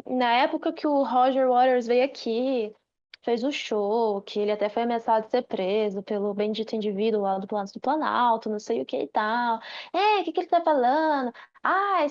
Na época que o Roger Waters veio aqui, fez um show, que ele até foi ameaçado de ser preso pelo bendito indivíduo lá do Palácio do Planalto, não sei o que e tal. O que ele tá falando? Ai,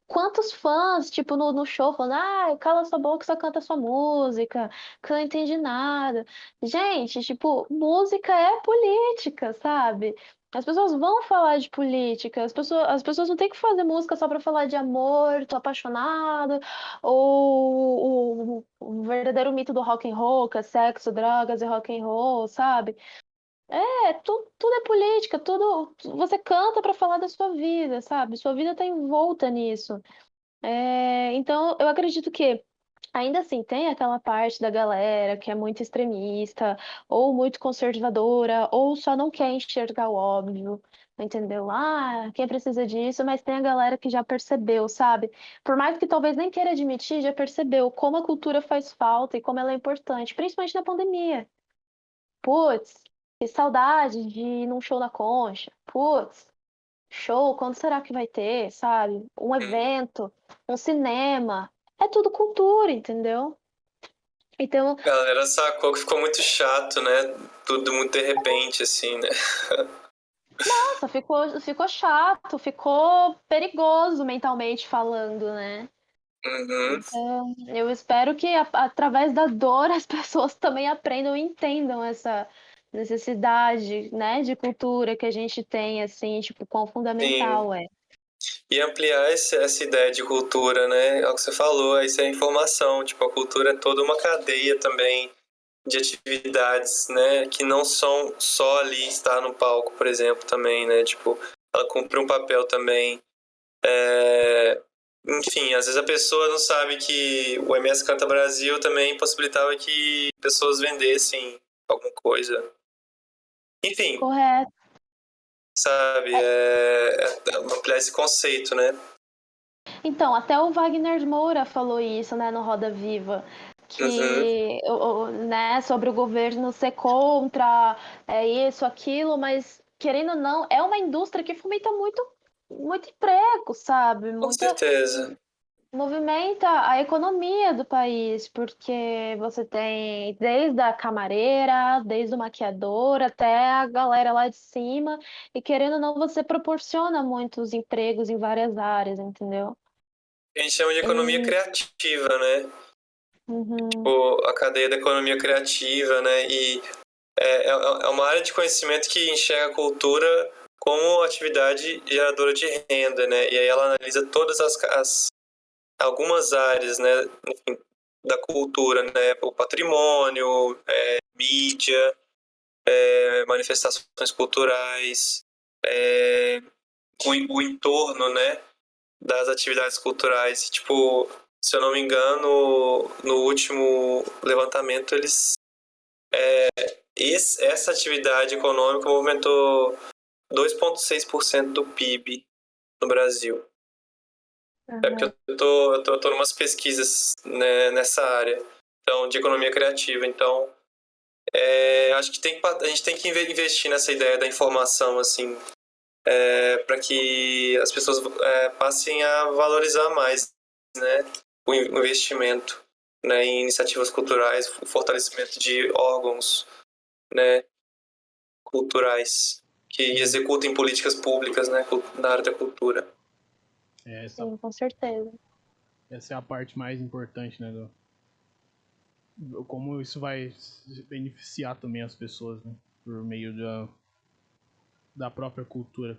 quantos fãs, tipo, no show, falando, cala sua boca, só canta sua música, que eu não entendi nada. Gente, tipo, música é política, sabe? As pessoas vão falar de política, as pessoas não têm que fazer música só pra falar de amor, tô apaixonado, ou o verdadeiro mito do rock and roll, que é sexo, drogas e rock and roll, sabe? Tudo é política, tudo você canta pra falar da sua vida, sabe? Sua vida tá envolta nisso. Então, eu acredito que ainda assim tem aquela parte da galera que é muito extremista, ou muito conservadora, ou só não quer enxergar o óbvio, entendeu? Quem precisa disso, mas tem a galera que já percebeu, sabe? Por mais que talvez nem queira admitir, já percebeu como a cultura faz falta e como ela é importante, principalmente na pandemia. Putz, que saudade de ir num show na Concha. Putz, show, quando será que vai ter, sabe? Um Uhum. evento, um cinema. É tudo cultura, entendeu? Então, A galera sacou que ficou muito chato, né? Tudo muito de repente, assim, né? nossa, ficou chato, ficou perigoso mentalmente falando, né? Uhum. Então, eu espero que através da dor as pessoas também aprendam e entendam essa necessidade, né, de cultura que a gente tem, assim, tipo, quão Sim. fundamental é. E ampliar essa ideia de cultura, né? É o que você falou, isso é informação. Tipo, a cultura é toda uma cadeia também de atividades, né? Que não são só ali estar no palco, por exemplo, também, né? Tipo, ela cumpre um papel também. Enfim, às vezes a pessoa não sabe que o MS Canta Brasil também possibilitava que pessoas vendessem alguma coisa. Enfim, Correto. sabe? É, Ampliar esse conceito, né? então, até o Wagner Moura falou isso, né, no Roda Viva, Uhum. que, né, sobre o governo ser contra isso, aquilo, mas, querendo ou não, é uma indústria que fomenta muito emprego, sabe? Com certeza. Movimenta a economia do país, porque você tem desde a camareira, desde o maquiador até a galera lá de cima, e querendo ou não, você proporciona muitos empregos em várias áreas, entendeu? A gente chama de economia E, criativa, né? uhum, Tipo, a cadeia da economia criativa, né? E é uma área de conhecimento que enxerga a cultura como atividade geradora de renda, né? E aí ela analisa todas algumas áreas, né? Enfim, da cultura, né? O patrimônio, mídia, manifestações culturais, é, o entorno, né? Das atividades culturais. Tipo, se eu não me engano, no último levantamento, essa atividade econômica movimentou 2,6% do PIB no Brasil. É porque uhum, eu tô em umas pesquisas, né, nessa área, então, de economia criativa. Então, acho que a gente tem que investir nessa ideia da informação, assim, para que as pessoas passem a valorizar mais, né, o investimento, né, em iniciativas culturais, o fortalecimento de órgãos, né, culturais que Sim. executem políticas públicas, né, na área da cultura. Essa, sim, com certeza. essa é a parte mais importante, né? Como isso vai beneficiar também as pessoas, né? Por meio da própria cultura,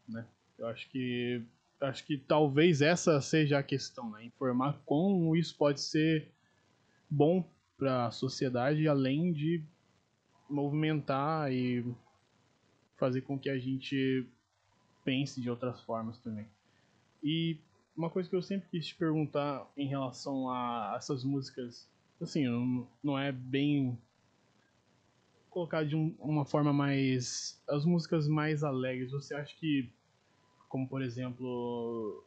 né? Eu acho que talvez essa seja a questão, né? Informar como isso pode ser bom para a sociedade, além de movimentar e fazer com que a gente pense de outras formas também. E uma coisa que eu sempre quis te perguntar em relação a essas músicas, assim, não é bem colocar de uma forma mais... As músicas mais alegres, você acha que, como por exemplo...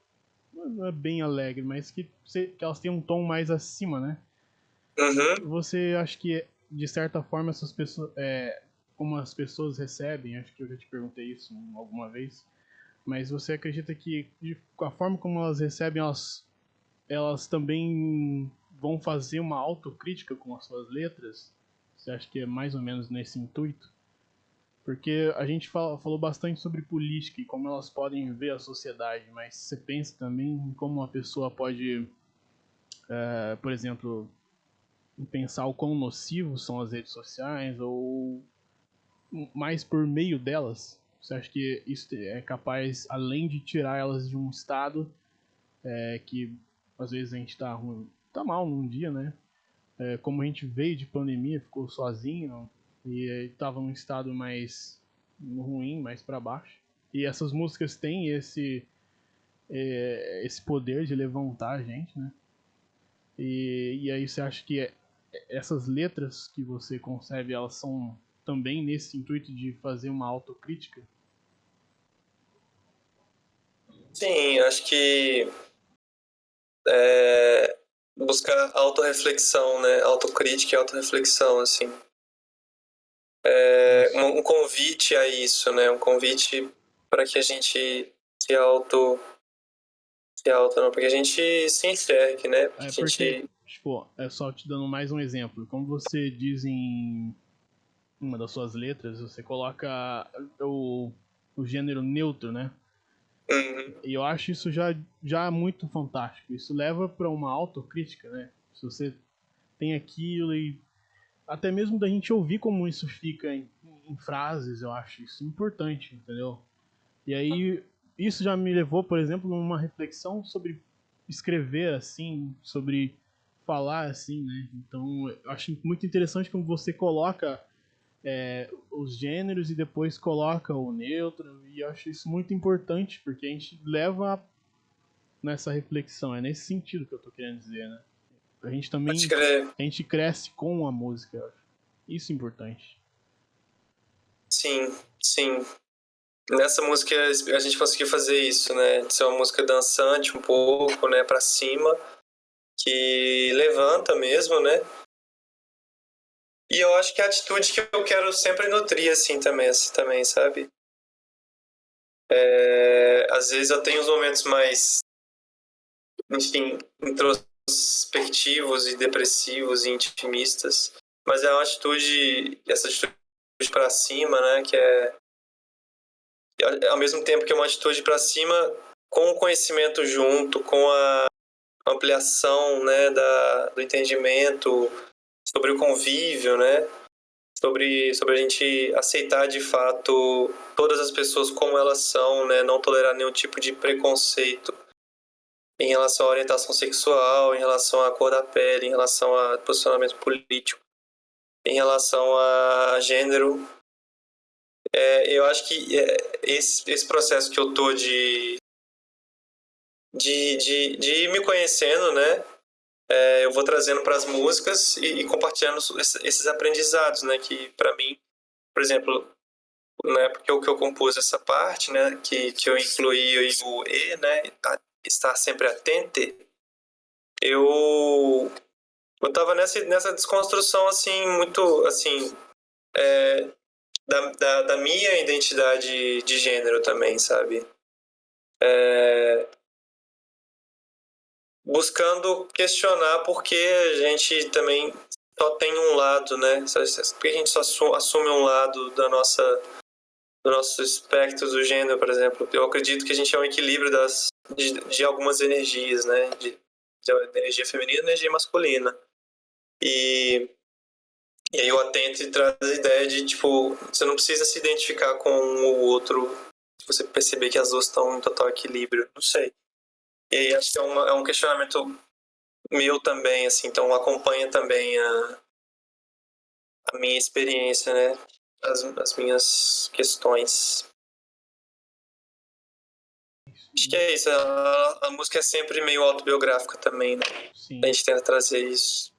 Não é bem alegre, mas que elas têm um tom mais acima, né? Uhum. Você acha que, de certa forma, essas pessoas... como as pessoas recebem, acho que eu já te perguntei isso alguma vez, mas você acredita que a forma como elas recebem, elas também vão fazer uma autocrítica com as suas letras? Você acha que é mais ou menos nesse intuito? Porque a gente falou bastante sobre política e como elas podem ver a sociedade, mas você pensa também em como uma pessoa pode, por exemplo, pensar o quão nocivos são as redes sociais ou mais por meio delas? Você acha que isso é capaz, além de tirar elas de um estado que às vezes a gente tá mal num dia, né? Como a gente veio de pandemia, ficou sozinho e estava num estado mais ruim, mais para baixo. E essas músicas têm esse poder de levantar a gente, né? E aí você acha que essas letras que você concebe, elas são também nesse intuito de fazer uma autocrítica? Sim, acho que buscar autorreflexão, né? Autocrítica e autorreflexão, assim. Um convite a isso, né? Um convite para que a gente se auto não, para que a gente se enxergue, né? Porque a Porque, gente... tipo, só te dando mais um exemplo. Como você diz em uma das suas letras, você coloca o gênero neutro, né? Uhum. E eu acho isso já muito fantástico. Isso leva para uma autocrítica, né? Se você tem aquilo e até mesmo da gente ouvir como isso fica em frases, eu acho isso importante, entendeu? E aí isso já me levou, por exemplo, numa reflexão sobre escrever assim, sobre falar assim, né? Então eu acho muito interessante como você coloca os gêneros e depois coloca o neutro, e eu acho isso muito importante porque a gente leva nessa reflexão, é nesse sentido que eu tô querendo dizer, né? A gente Pode também crer. a gente cresce com a música, eu acho. Isso é importante. Sim, sim. Nessa música a gente conseguiu fazer isso, né? De ser uma música dançante um pouco, né? Pra cima, que levanta mesmo, né? E eu acho que é a atitude que eu quero sempre nutrir, assim, também, sabe? Às vezes eu tenho uns momentos mais, enfim, introspectivos e depressivos e intimistas, mas é uma atitude, essa atitude pra cima, né? Que ao mesmo tempo que é uma atitude pra cima, com o conhecimento junto, com a ampliação, né, do entendimento, sobre o convívio, né? Sobre a gente aceitar de fato todas as pessoas como elas são, né? Não tolerar nenhum tipo de preconceito em relação à orientação sexual, em relação à cor da pele, em relação a posicionamento político, em relação a gênero. Eu acho que esse processo que eu tô de ir me conhecendo, né? Eu vou trazendo para as músicas e compartilhando esses aprendizados, né? Que para mim, por exemplo, na época que eu compus essa parte, né, que eu incluí o E, né, estar sempre atente, eu tava nessa desconstrução, assim, muito, assim, da minha identidade de gênero também, sabe? Buscando questionar por que a gente também só tem um lado, né? Por que a gente só assume um lado do nosso espectro do gênero, por exemplo. Eu acredito que a gente é um equilíbrio de algumas energias, né? De energia feminina e energia masculina. E aí o Atente traz a ideia de, tipo, você não precisa se identificar com um ou outro se você perceber que as duas estão em total equilíbrio. Não sei. E aí acho que é um questionamento meu também, assim, então acompanha também a minha experiência, né? As minhas questões. Acho que é isso. A música é sempre meio autobiográfica também, né? Sim. A gente tenta trazer isso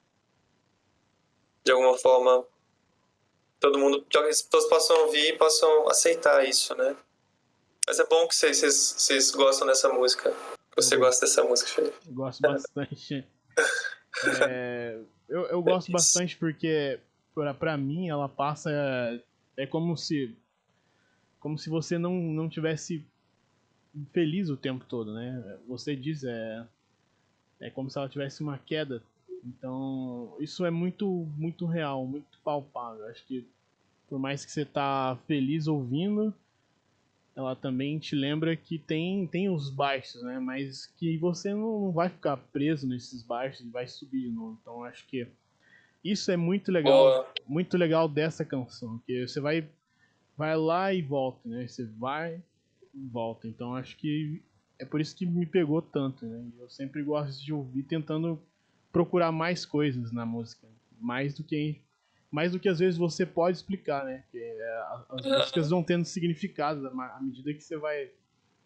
de alguma forma todo mundo, que as pessoas possam ouvir e possam aceitar isso, né? Mas é bom que vocês gostam dessa música. Você gosta dessa música, Felipe? Gosto bastante. Eu gosto bastante porque, pra mim, ela passa... É como se você não tivesse feliz o tempo todo, né? Você diz, é como se ela tivesse uma queda. Então, isso é muito, muito real, muito palpável. Acho que por mais que você tá feliz ouvindo, ela também te lembra que tem os baixos, né? Mas que você não vai ficar preso nesses baixos e vai subir de novo. Então, acho que isso é Boa. muito legal dessa canção, que você vai lá e volta, né? Você vai e volta. Então, acho que é por isso que me pegou tanto, né? Eu sempre gosto de ouvir tentando procurar mais coisas na música, mais do que às vezes você pode explicar, né? Porque as músicas vão tendo significados à medida que você vai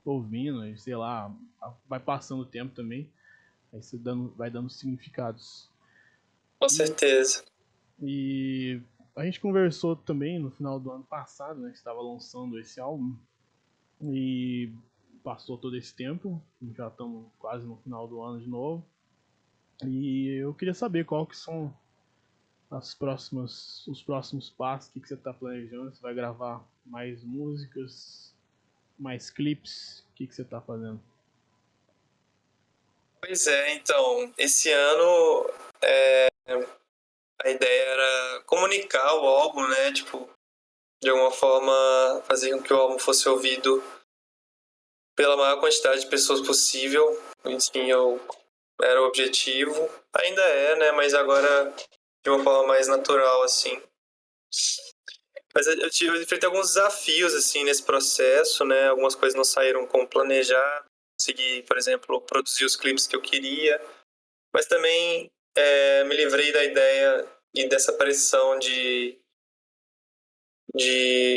ouvindo, e sei lá, vai passando o tempo também, aí você vai dando significados. Com certeza. E a gente conversou também no final do ano passado, né? Que estava lançando esse álbum. E passou todo esse tempo, já estamos quase no final do ano de novo. E eu queria saber qual que são os próximos passos, o que você está planejando. Você vai gravar mais músicas, mais clipes? O que você está fazendo? Pois é, então, esse ano a ideia era comunicar o álbum, né? Tipo, de alguma forma fazer com que o álbum fosse ouvido pela maior quantidade de pessoas possível. Enfim, era o objetivo. Ainda é, né? Mas agora de uma forma mais natural, assim. Mas eu enfrentei alguns desafios, assim, nesse processo, né? Algumas coisas não saíram como planejado. Consegui, por exemplo, produzir os clipes que eu queria. Mas também me livrei da ideia e dessa pressão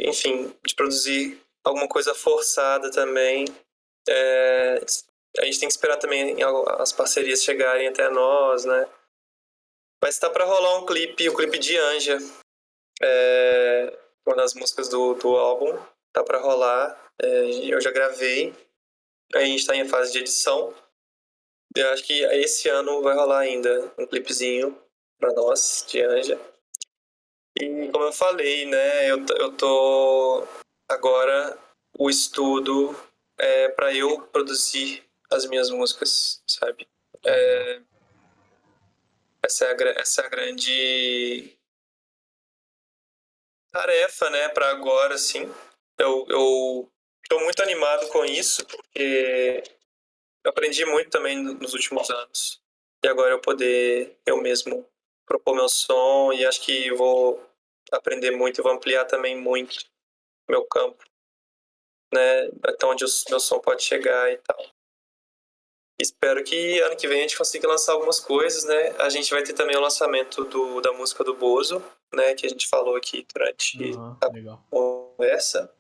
enfim, de produzir alguma coisa forçada também. A gente tem que esperar também as parcerias chegarem até nós, né? Mas tá pra rolar o clipe de Anja, uma das músicas do álbum, tá pra rolar. Eu já gravei, a gente tá em fase de edição. Eu acho que esse ano vai rolar ainda um clipezinho pra nós, de Anja. E como eu falei, né, eu tô agora o estudo para eu produzir as minhas músicas, sabe? Essa é a grande tarefa, né, para agora, assim. Eu tô muito animado com isso, porque eu aprendi muito também nos últimos anos. E agora eu mesmo propor meu som e acho que vou aprender muito e vou ampliar também muito meu campo, né, até onde o meu som pode chegar e tal. Espero que ano que vem a gente consiga lançar algumas coisas, né? A gente vai ter também o lançamento da música do Bozo, né, que a gente falou aqui durante Legal. a conversa.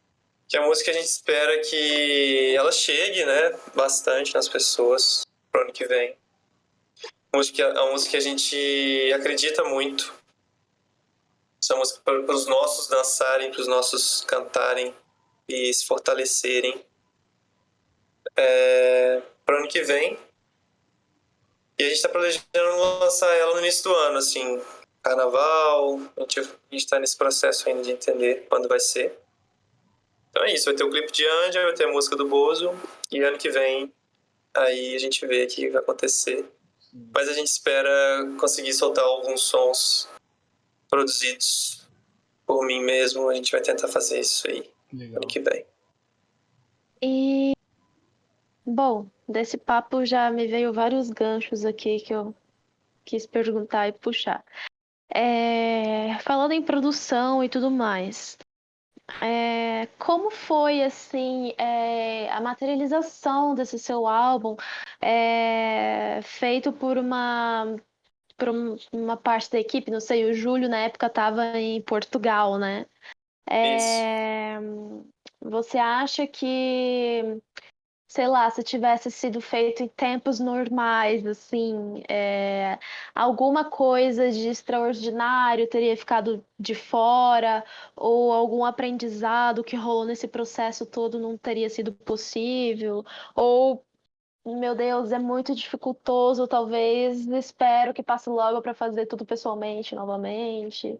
Que é a música que a gente espera que ela chegue, né, bastante nas pessoas pro ano que vem. A música que a gente acredita muito. Essa música para os nossos dançarem, para os nossos cantarem e se fortalecerem. Pro ano que vem. E a gente tá planejando lançar ela no início do ano, assim, carnaval. A gente tá nesse processo ainda de entender quando vai ser. Então é isso, vai ter o clipe de Anja, vai ter a música do Bozo. E ano que vem, aí a gente vê o que vai acontecer. Mas a gente espera conseguir soltar alguns sons produzidos por mim mesmo. A gente vai tentar fazer isso aí ano que vem. E, bom, desse papo já me veio vários ganchos aqui que eu quis perguntar e puxar. Falando em produção e tudo mais, como foi, assim, a materialização desse seu álbum, feito por uma parte da equipe? Não sei, o Júlio na época estava em Portugal, né? Isso. Você acha que sei lá, se tivesse sido feito em tempos normais, assim, alguma coisa de extraordinário teria ficado de fora, ou algum aprendizado que rolou nesse processo todo não teria sido possível, ou, meu Deus, é muito dificultoso, talvez, espero que passe logo para fazer tudo pessoalmente novamente.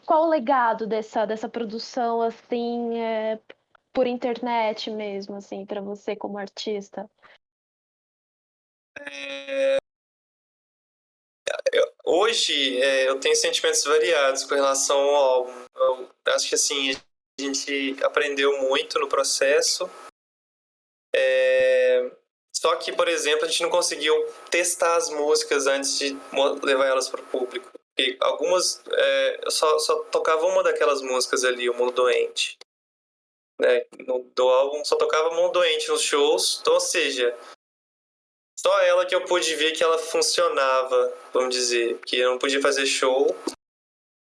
Qual o legado dessa produção, assim, por internet mesmo, assim, para você como artista? Hoje, eu tenho sentimentos variados com relação ao álbum. Eu acho que, assim, a gente aprendeu muito no processo. Só que, por exemplo, a gente não conseguiu testar as músicas antes de levar elas para o público. E algumas, eu só tocava uma daquelas músicas ali, O Mundo Doente. Né? Do álbum só tocava Mundo Doente nos shows. Então, ou seja, só ela que eu pude ver que ela funcionava, vamos dizer. Que eu não podia fazer show.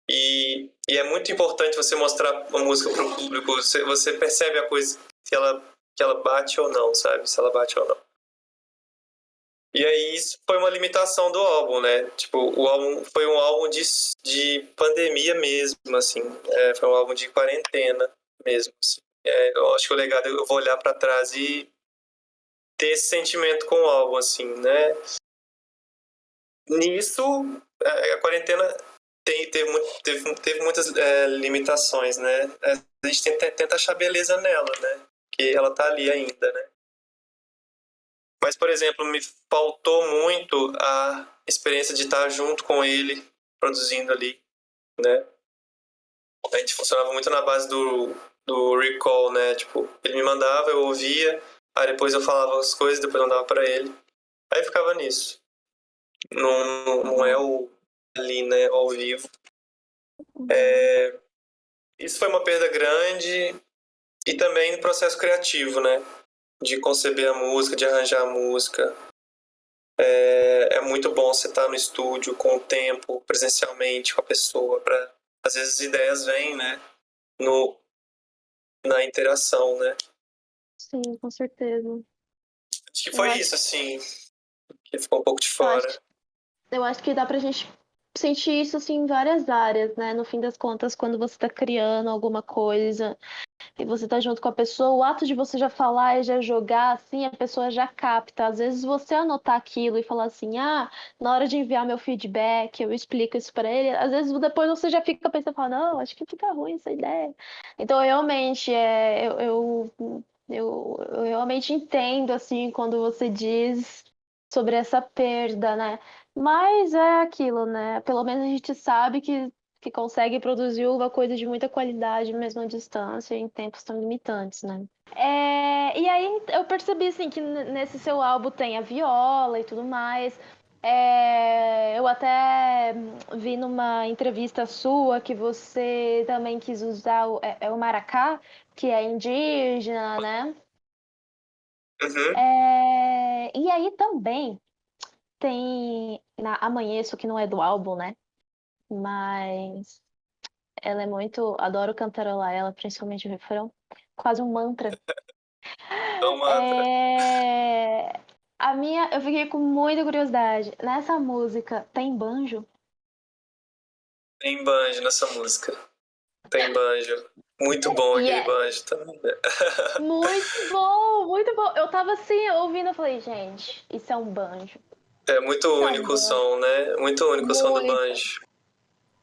E é muito importante você mostrar uma música para o público. Você percebe a coisa que ela bate ou não, sabe? Se ela bate ou não. E aí isso foi uma limitação do álbum, né? Tipo, o álbum foi um álbum de pandemia mesmo, assim. Foi um álbum de quarentena mesmo, assim. Eu acho que o legado, eu vou olhar pra trás e ter esse sentimento com o álbum, assim, né? Nisso, a quarentena teve muitas limitações, né? A gente tenta achar beleza nela, né? Que ela tá ali ainda, né? Mas, por exemplo, me faltou muito a experiência de estar junto com ele, produzindo ali, né? A gente funcionava muito na base do recall, né? Tipo, ele me mandava, eu ouvia, aí depois eu falava as coisas, depois eu mandava pra ele. Aí ficava nisso. Não é o ali, né? Ao vivo. Isso foi uma perda grande e também no processo criativo, né? De conceber a música, de arranjar a música. É muito bom você estar no estúdio com o tempo, presencialmente com a pessoa, para às vezes as ideias vêm, né, na interação, né. Sim, com certeza. Acho que Eu foi acho, isso, assim, que ficou um pouco de eu acho, fora. eu acho que dá pra gente sentir isso assim em várias áreas, né? No fim das contas, quando você tá criando alguma coisa e você tá junto com a pessoa, o ato de você já falar e já jogar, assim, a pessoa já capta. Às vezes você anotar aquilo e falar assim, na hora de enviar meu feedback, eu explico isso pra ele. Às vezes depois você já fica pensando, fala, não, acho que fica ruim essa ideia. Então, realmente, eu realmente entendo, assim, quando você diz sobre essa perda, né? Mas é aquilo, né? Pelo menos a gente sabe que consegue produzir uma coisa de muita qualidade, mesmo à distância, em tempos tão limitantes, né? E aí eu percebi assim que nesse seu álbum tem a viola e tudo mais. Eu até vi numa entrevista sua que você também quis usar o maracá, que é indígena, né? Uhum. E aí também tem na Amanheço, que não é do álbum, né? Mas ela é muito. Adoro cantarolar ela, principalmente o refrão. Quase um mantra. É um mantra. É... Eu fiquei com muita curiosidade. Nessa música tem banjo? Tem banjo nessa música. Tem banjo. Muito bom E aquele é banjo também, né. muito bom, muito bom. Eu tava assim, ouvindo, eu falei, gente, isso é um banjo. É muito Isso é um único o banjo. som, né, muito único o som do Muito, banjo.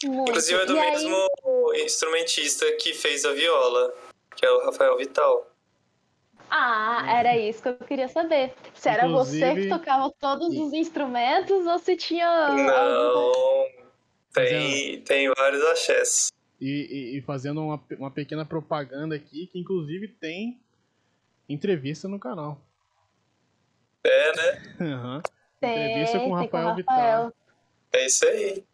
muito. Inclusive é do E aí, mesmo instrumentista que fez a viola, que é o Rafael Vital. era isso que eu queria saber. Se era você que Inclusive, tocava todos e os instrumentos ou se tinha algum. Não, fazendo, tem vários axés. e fazendo uma pequena propaganda aqui, que inclusive tem entrevista no canal. É, né? Aham. Entrevista com o Tem com o Rafael Vital, Rafael. É isso aí.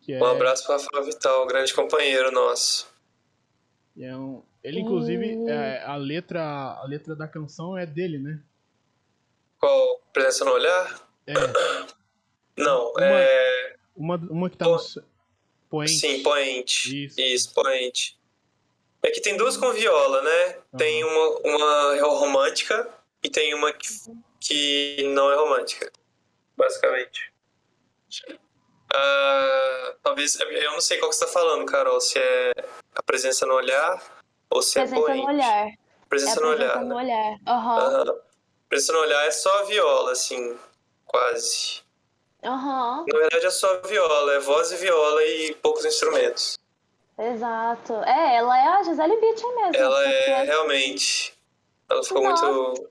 que Um é, abraço para Rafael Vital, grande companheiro nosso. que é um. Ele, inclusive, E a letra da canção é dele, né? Qual? Presença no olhar? É. Não, Uma, uma que tá no Sim, Poente. Poente. Isso. Isso, Poente. É que tem duas com viola, né? Tem uma romântica e tem uma que não é romântica, basicamente. Talvez, eu não sei qual que você tá falando, Carol, se é a presença no olhar ou se é Presença no poente. olhar. Presença É a no presença olhar, no né? olhar. Aham. Aham. Presença no olhar é só a viola, assim, quase. Aham. Na verdade é só a viola, é voz e viola e poucos instrumentos. Exato. Ela é a Gisele Bündchen mesmo, Ela porque, é realmente. Ela ficou nossa, muito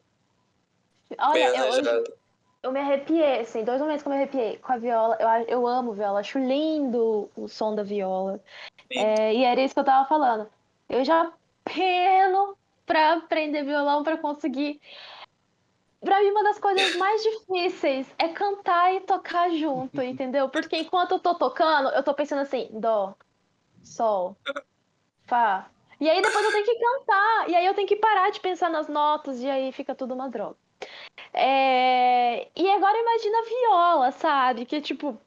bem olha, hoje arranjada. eu me arrepiei, assim, 2 momentos que eu me arrepiei com a viola. Eu amo viola, acho lindo o som da viola. E era isso que eu tava falando. Eu já peno pra aprender violão, pra conseguir. Pra mim, uma das coisas mais difíceis é cantar e tocar junto, entendeu? Porque enquanto eu tô tocando, eu tô pensando assim, dó, sol, fá. E aí depois eu tenho que cantar, e aí eu tenho que parar de pensar nas notas, e aí fica tudo uma droga. E agora imagina a viola, sabe? Que é tipo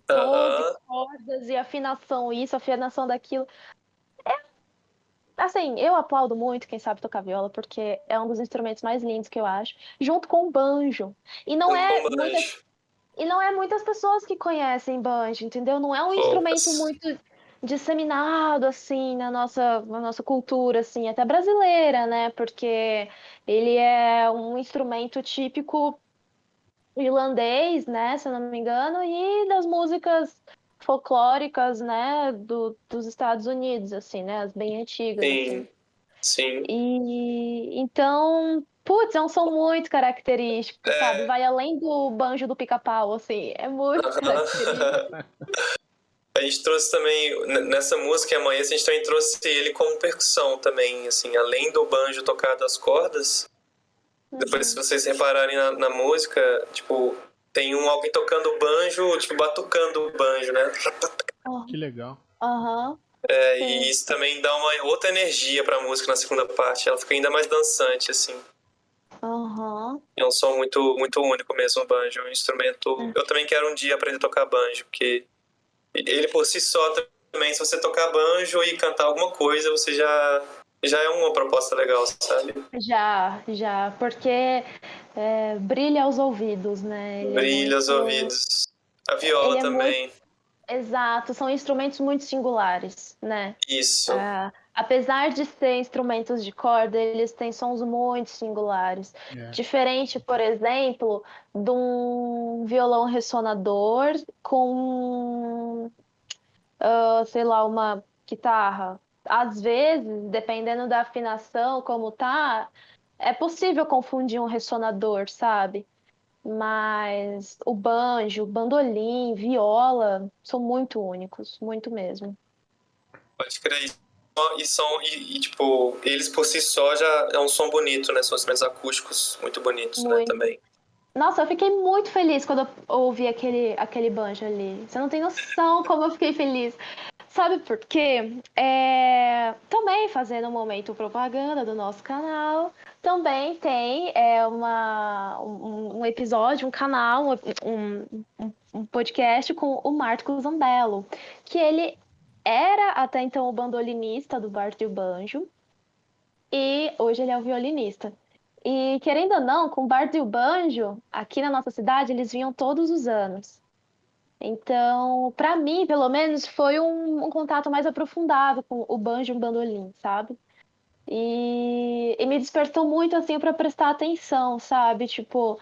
12 Aham. cordas e afinação isso, afinação daquilo. Assim, eu aplaudo muito quem sabe tocar viola, porque é um dos instrumentos mais lindos que eu acho, junto com o banjo. E não Junto com é o muitas, banjo. e não é muitas pessoas que conhecem banjo, entendeu? Não é um instrumento Poucas. muito disseminado assim na nossa cultura assim, até brasileira, né? Porque ele é um instrumento típico irlandês, né, se eu não me engano, e das músicas folclóricas, né, dos Estados Unidos, assim, né, as bem antigas, assim. Sim, sim. E então, putz, é um som muito característico, sabe? É, Vai além do banjo do pica-pau, assim, é muito característico. aham. A gente trouxe também, nessa música Amanhã, a gente também trouxe ele como percussão também, assim, além do banjo tocado às cordas. Depois, se Uhum. vocês repararem na música, tipo, tem alguém tocando o banjo, tipo, batucando o banjo, né? Que legal. Aham, E sim, isso também dá uma outra energia pra música na segunda parte. Ela fica ainda mais dançante, assim. aham. É um som muito, muito único mesmo, o banjo. É um instrumento. Eu também quero um dia aprender a tocar banjo, porque ele por si só também, se você tocar banjo e cantar alguma coisa, você já é uma proposta legal, sabe? Já, porque brilha aos ouvidos, né? Brilha os ouvidos. A viola Ele é muito também. exato, são instrumentos muito singulares, né? Isso. Apesar de ser instrumentos de corda, eles têm sons muito singulares. É. Diferente, por exemplo, de um violão ressonador com, sei lá, uma guitarra. Às vezes, dependendo da afinação, como tá, é possível confundir um ressonador, sabe? Mas o banjo, bandolim, viola são muito únicos, muito mesmo. Pode crer. Tipo, eles por si só já é um som bonito, né? São instrumentos acústicos muito bonitos, né? Muito. Também. Nossa, eu fiquei muito feliz quando eu ouvi aquele banjo ali. Você não tem noção como eu fiquei feliz. Sabe por quê? Também fazendo um momento propaganda do nosso canal, também tem um episódio, um canal, um podcast com o Marco Zambello, que ele era até então o bandolinista do Bar do Banjo, e hoje ele é o violinista. E querendo ou não, com o Bardo e o Banjo, aqui na nossa cidade, eles vinham todos os anos. Então, para mim, pelo menos, foi um contato mais aprofundado com o banjo e o bandolim, sabe? E me despertou muito, assim, para prestar atenção, sabe? Tipo,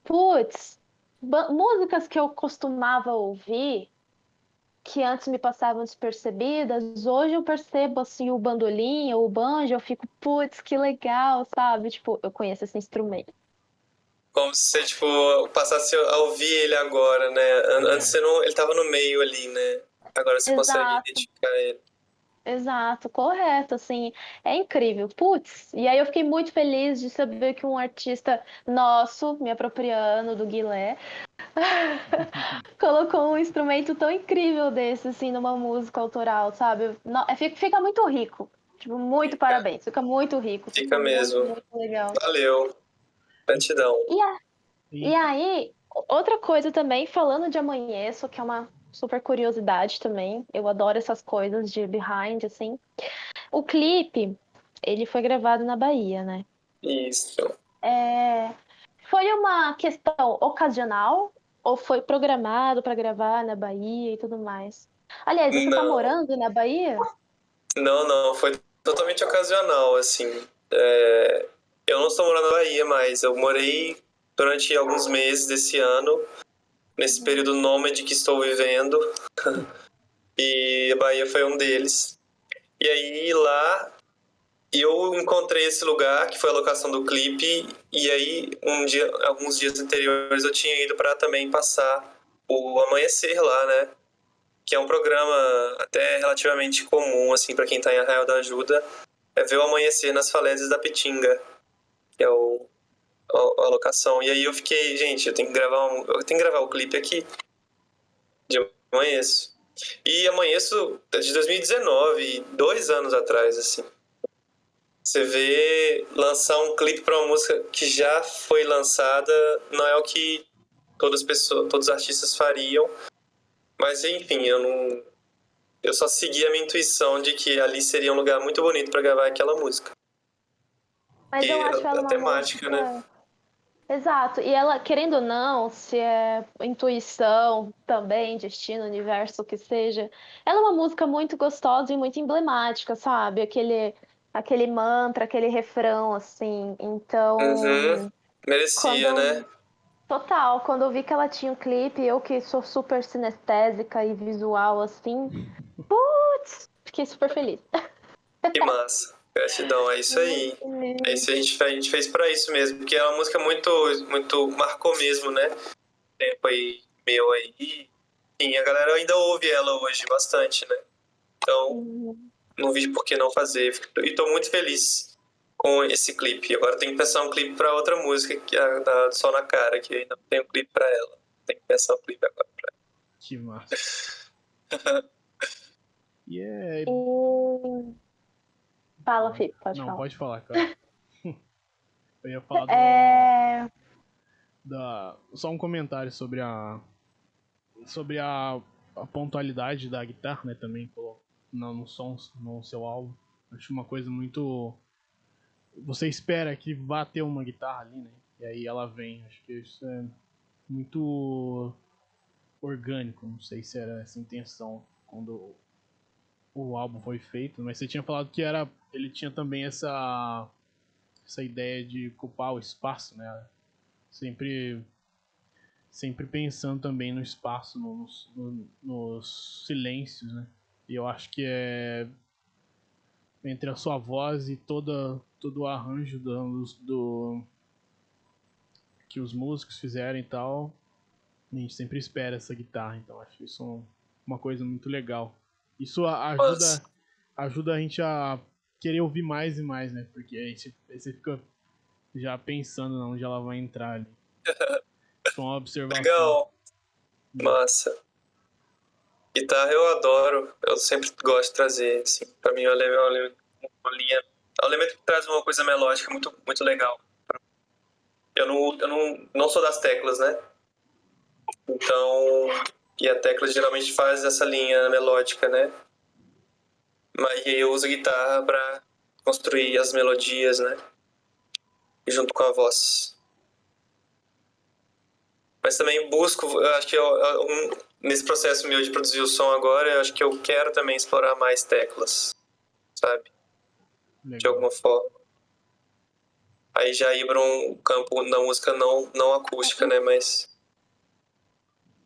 putz, músicas que eu costumava ouvir que antes me passavam despercebidas, hoje eu percebo assim o bandolim ou o banjo, eu fico, putz, que legal, sabe? Tipo, eu conheço esse instrumento. Como se você, tipo, passasse a ouvir ele agora, né? Antes É. você não, ele tava no meio ali, né? Agora você consegue Exato, identificar ele. exato, correto, assim, é incrível. Putz, e aí eu fiquei muito feliz de saber que um artista nosso, me apropriando do Guilé, colocou um instrumento tão incrível desse, assim, numa música autoral, sabe? Fica muito rico. Tipo, muito Fica, parabéns, fica muito rico, fica fica muito, mesmo. muito legal. Valeu. Gratidão. E, a- e E aí, outra coisa também, falando de Amanheço, que é uma super curiosidade também. Eu adoro essas coisas de behind, assim. O clipe, ele foi gravado na Bahia, né? Isso. Foi uma questão ocasional ou foi programado para gravar na Bahia e tudo mais? Aliás, você tá Não, morando na Bahia? não, foi totalmente ocasional, assim. Eu não estou morando na Bahia, mas eu morei durante alguns meses desse ano, nesse período nômade que estou vivendo, e a Bahia foi um deles. E aí lá eu encontrei esse lugar, que foi a locação do clipe, e aí alguns dias anteriores eu tinha ido para também passar o amanhecer lá, né? Que é um programa até relativamente comum, assim, para quem tá em Arraial da Ajuda, é ver o amanhecer nas falésias da Pitinga, que é a locação. E aí eu fiquei, gente, eu tenho que gravar o clipe aqui de Amanheço. E Amanheço é de 2019, 2 anos atrás, assim. Você vê lançar um clipe para uma música que já foi lançada, não é o que todos os artistas fariam, mas enfim, eu só segui a minha intuição de que ali seria um lugar muito bonito para gravar aquela música. Mas eu E acho ela a uma temática, né? música. Exato. E ela, querendo ou não, se é intuição também, destino, universo, o que seja, ela é uma música muito gostosa e muito emblemática, sabe? Aquele mantra, aquele refrão, assim. Uhum. Então, quando Merecia, né? eu total, quando eu vi que ela tinha um clipe, eu que sou super sinestésica e visual, assim, fiquei super feliz. Que massa. Gratidão, é isso Muito aí. É feliz. isso, a gente fez pra isso mesmo, porque é uma música muito, muito, marcou mesmo, né? Tempo aí, meu aí. Sim, a galera ainda ouve ela hoje bastante, né? Então, Uhum. não vi por que não fazer. E tô muito feliz com esse clipe. Agora tem que pensar um clipe pra outra música, que é a da Sol na Cara, que ainda não tem um clipe pra ela. Tem que pensar um clipe agora pra Que massa. E é. E... Fala, Fih, pode Não, falar. pode falar, cara. Eu ia falar É... só um comentário sobre a pontualidade da guitarra, né, também no som, no seu álbum. Acho uma coisa muito. Você espera que vá ter uma guitarra ali, né? E aí ela vem. Acho que isso é muito orgânico. Não sei se era essa a intenção quando o álbum foi feito, mas você tinha falado que ele tinha também essa ideia de ocupar o espaço, né? Sempre sempre pensando também no espaço, nos silêncios, né? E eu acho que é entre a sua voz e todo o arranjo que os músicos fizeram e tal, a gente sempre espera essa guitarra, então acho isso uma coisa muito legal. Isso Mas, ajuda a gente a querer ouvir mais e mais, né? Porque aí você fica já pensando onde ela vai entrar ali. Isso é uma observação. legal, massa. Guitarra eu adoro, eu sempre gosto de trazer, assim, pra mim é um elemento que traz uma coisa melódica muito, muito legal. Eu não sou das teclas, né? Então, e a tecla geralmente faz essa linha melódica, né? Mas eu uso a guitarra pra construir as melodias, né? Junto com a voz. Mas também busco, eu acho que nesse processo meu de produzir o som agora, eu acho que eu quero também explorar mais teclas, sabe? De Legal. alguma forma. Aí já ir para um campo da música não acústica, né? Mas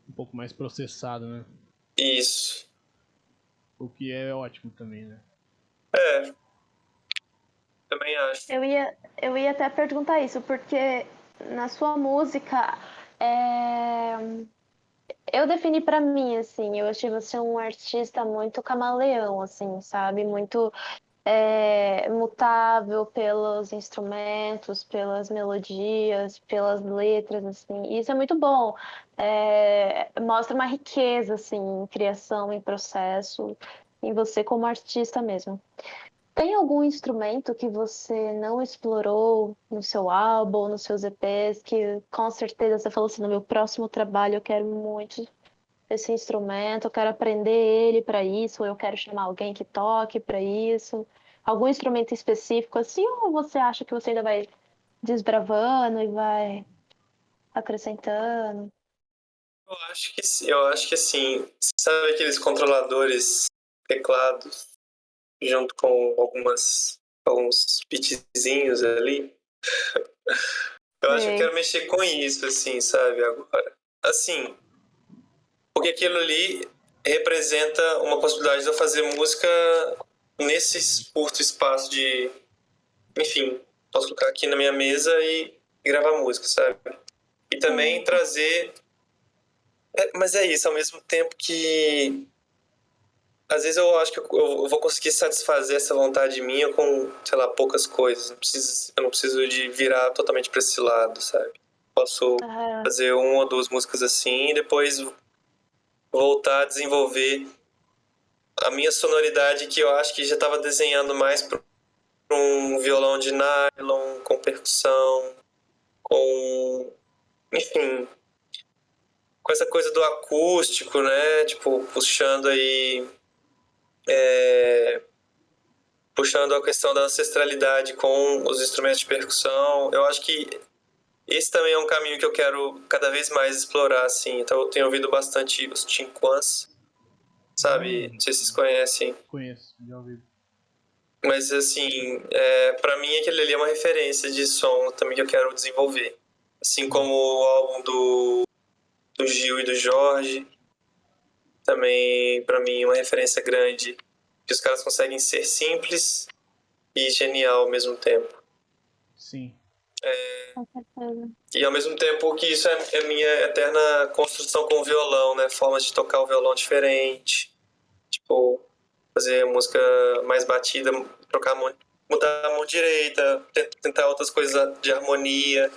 Um pouco mais processado, né? isso. O que é ótimo também, né? É, também acho. Eu ia até perguntar isso, porque na sua música, eu defini pra mim, assim, eu achei você um artista muito camaleão, assim, sabe? Muito mutável pelos instrumentos, pelas melodias, pelas letras, assim. E isso é muito bom. Mostra uma riqueza, assim, em criação, em processo, em você como artista mesmo. Tem algum instrumento que você não explorou no seu álbum, nos seus EPs, que com certeza você falou assim, no meu próximo trabalho eu quero muito? esse instrumento, eu quero aprender ele para isso, ou eu quero chamar alguém que toque para isso? Algum instrumento específico assim, ou você acha que você ainda vai desbravando e vai acrescentando? Eu acho que sim, eu acho que assim, sabe aqueles controladores teclados junto com alguns pitzinhos ali? Eu acho que eu Sei. quero mexer com isso, assim, sabe, agora. Assim, porque aquilo ali representa uma possibilidade de eu fazer música nesse curto espaço de. Enfim, posso colocar aqui na minha mesa e gravar música, sabe? E também Certo. trazer. Mas é isso, ao mesmo tempo que. Às vezes eu acho que eu vou conseguir satisfazer essa vontade minha com, sei lá, poucas coisas. Eu não preciso de virar totalmente pra esse lado, sabe? Posso Ah, fazer uma ou duas músicas assim e depois voltar a desenvolver a minha sonoridade que eu acho que já estava desenhando mais para um violão de nylon, com percussão, com, enfim, com essa coisa do acústico, né? Tipo, puxando a questão da ancestralidade com os instrumentos de percussão. Eu acho que esse também é um caminho que eu quero cada vez mais explorar, assim. Então eu tenho ouvido bastante os Tinquans, sabe? Não sei se vocês conhecem. Conheço, já ouvi. Mas, assim, pra mim aquele ali é uma referência de som também que eu quero desenvolver. Assim como o álbum do Gil e do Jorge, também pra mim é uma referência grande. Que os caras conseguem ser simples e genial ao mesmo tempo. Sim. com certeza. E ao mesmo tempo que isso é minha eterna construção com o violão, né? Formas de tocar o violão diferente. Tipo, fazer música mais batida, mudar a mão direita, tentar outras coisas de harmonia.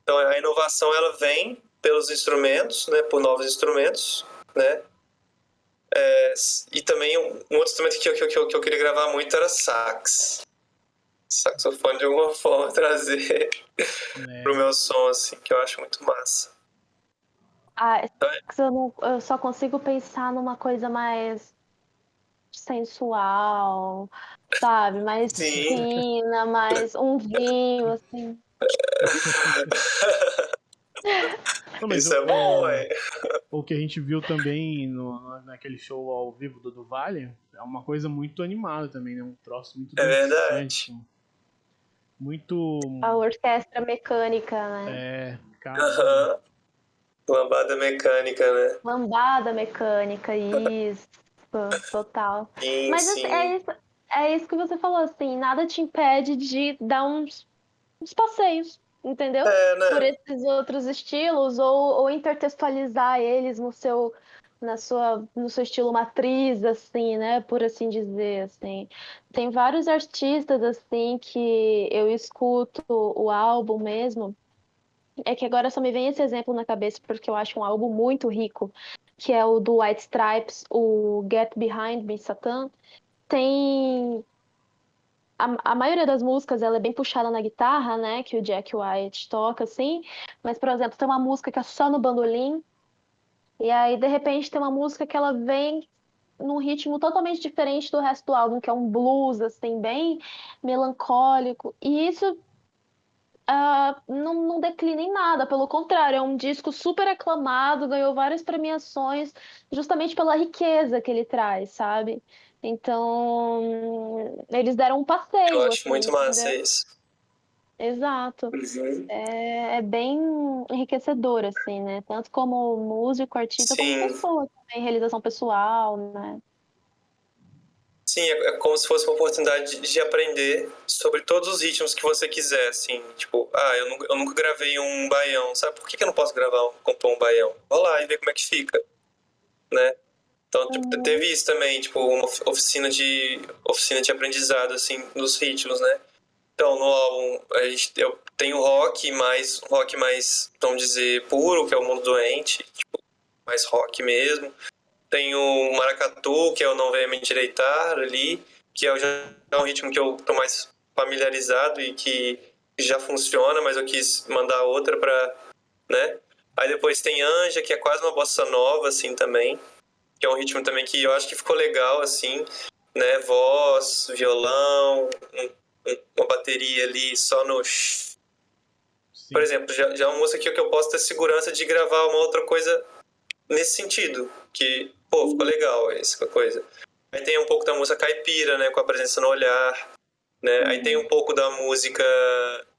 Então a inovação ela vem pelos instrumentos, né? Por novos instrumentos, né? E também um outro instrumento que eu queria gravar muito era sax. Saxofone de alguma forma trazer pro meu som, assim, que eu acho muito massa. Ah, Então, eu só consigo pensar numa coisa mais sensual, sabe? Mais sim, fina, mais um vinho, assim. Não, mas isso é bom, é. o que a gente viu também naquele show ao vivo do Vale é uma coisa muito animada também, né? Um troço muito É dançante. verdade. Muito. A orquestra mecânica, né? Caramba. Aham. Lambada mecânica, né? Lambada mecânica, isso, total. Sim, Mas assim, sim. é isso que você falou, assim, nada te impede de dar uns passeios, entendeu? É, Por né? esses outros estilos, ou intertextualizar eles no seu estilo matriz, assim, né? Por assim dizer, assim. Tem vários artistas, assim, que eu escuto o álbum mesmo. É que agora só me vem esse exemplo na cabeça porque eu acho um álbum muito rico, que é o do White Stripes, o Get Behind Me, Satan. Tem a maioria das músicas ela é bem puxada na guitarra, né? Que o Jack White toca, assim. Mas, por exemplo, tem uma música que é só no bandolim, e aí, de repente, tem uma música que ela vem num ritmo totalmente diferente do resto do álbum, que é um blues, assim, bem melancólico. E isso não declina em nada, pelo contrário, é um disco super aclamado, ganhou várias premiações, justamente pela riqueza que ele traz, sabe? Então, eles deram um Eu passeio, acho assim, muito massa entendeu? isso. Exato. Uhum. É bem enriquecedor, assim, né? Tanto como músico, artista, como Sim, pessoa também, realização pessoal, né? sim, é como se fosse uma oportunidade de aprender sobre todos os ritmos que você quiser, assim, tipo, eu nunca gravei um baião, sabe por que eu não posso compor um baião? Vou lá e ver como é que fica, né? Então, tipo, Uhum. teve isso também, tipo, uma oficina de aprendizado, assim, nos ritmos, né? Então, no álbum, eu tenho rock mais, vamos dizer, puro, que é o Mundo Doente, tipo, mais rock mesmo. Tem o maracatu, que é o Não Venha Me Endireitar ali, que já é um ritmo que eu tô mais familiarizado e que já funciona, mas eu quis mandar outra pra, né? Aí depois tem Anja, que é quase uma bossa nova, assim, também. Que é um ritmo também que eu acho que ficou legal, assim, né? Voz, violão, uma bateria ali só no... Sim. Por exemplo, já é uma música que eu posso ter segurança de gravar uma outra coisa nesse sentido. Que, pô, ficou legal essa coisa. Aí tem um pouco da música caipira, né? Com a presença no olhar, né? Aí tem um pouco da música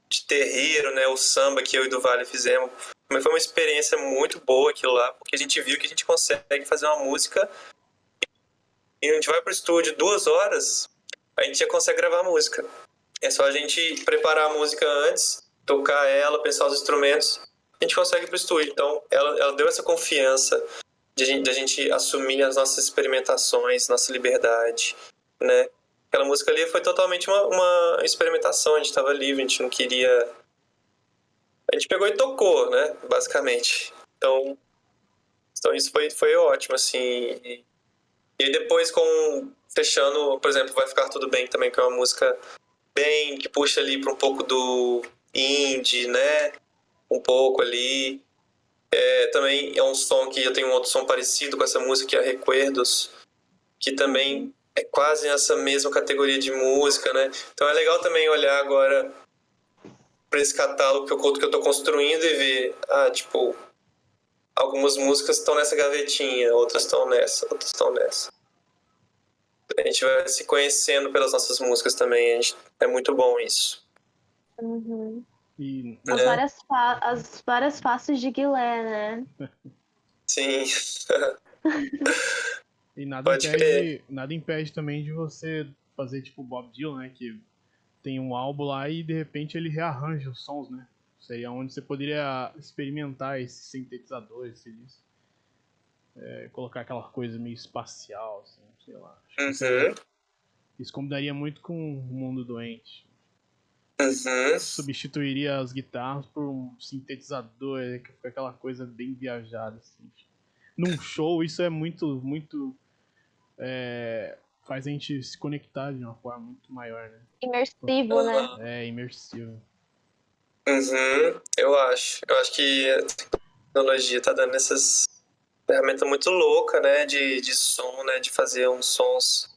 de terreiro, né? O samba que eu e do Vale fizemos. Mas foi uma experiência muito boa aquilo lá, porque a gente viu que a gente consegue fazer uma música e a gente vai pro estúdio 2 horas, a gente já consegue gravar a música. É só a gente preparar a música antes, tocar ela, pensar os instrumentos, a gente consegue ir pro estúdio. Então, ela deu essa confiança de a gente assumir as nossas experimentações, nossa liberdade, né? Aquela música ali foi totalmente uma experimentação, a gente estava livre, a gente não queria... A gente pegou e tocou, né? Basicamente. Então isso foi ótimo, assim. E aí depois, fechando, por exemplo, Vai Ficar Tudo Bem também, que é uma música bem, que puxa ali para um pouco do indie, né? Um pouco ali. Também é um som que eu tenho um outro som parecido com essa música, que é Recuerdos, que também é quase nessa mesma categoria de música, né? Então é legal também olhar agora para esse catálogo que eu tô construindo e ver, tipo, algumas músicas estão nessa gavetinha, outras estão nessa, outras estão nessa. A gente vai se conhecendo pelas nossas músicas também, é muito bom isso. Uhum. E As várias faces de Guilé, né? Sim. E Pode crer. nada impede também de você fazer tipo o Bob Dylan, né? Que tem um álbum lá e de repente ele rearranja os sons, né? Seria onde você poderia experimentar esses sintetizadores, se diz. Colocar aquela coisa meio espacial, assim, sei lá. Acho que isso combinaria muito com o Mundo Doente. Substituiria as guitarras por um sintetizador, que fica aquela coisa bem viajada, assim. Num show, isso é muito faz a gente se conectar de uma forma muito maior, né? Imersivo, né? É imersivo. Eu acho que a tecnologia tá dando essas ferramentas muito loucas, né, de som, né, de fazer uns sons,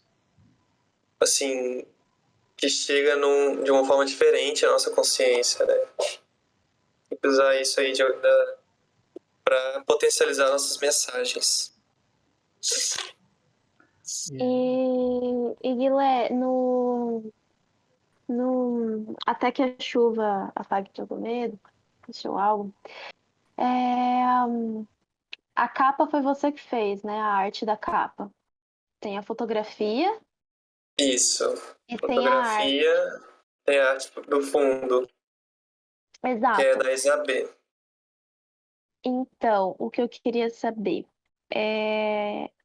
assim, que chega de uma forma diferente à nossa consciência, né? Tem que usar isso aí para potencializar nossas mensagens. E Guilé, no Até que a Chuva Apague Todo Medo, o seu álbum, a capa foi você que fez, né? A arte da capa. Tem a fotografia Isso. e tem a arte. Fotografia, tem a arte do fundo, que é Exato. da Isabê. Então, o que eu queria saber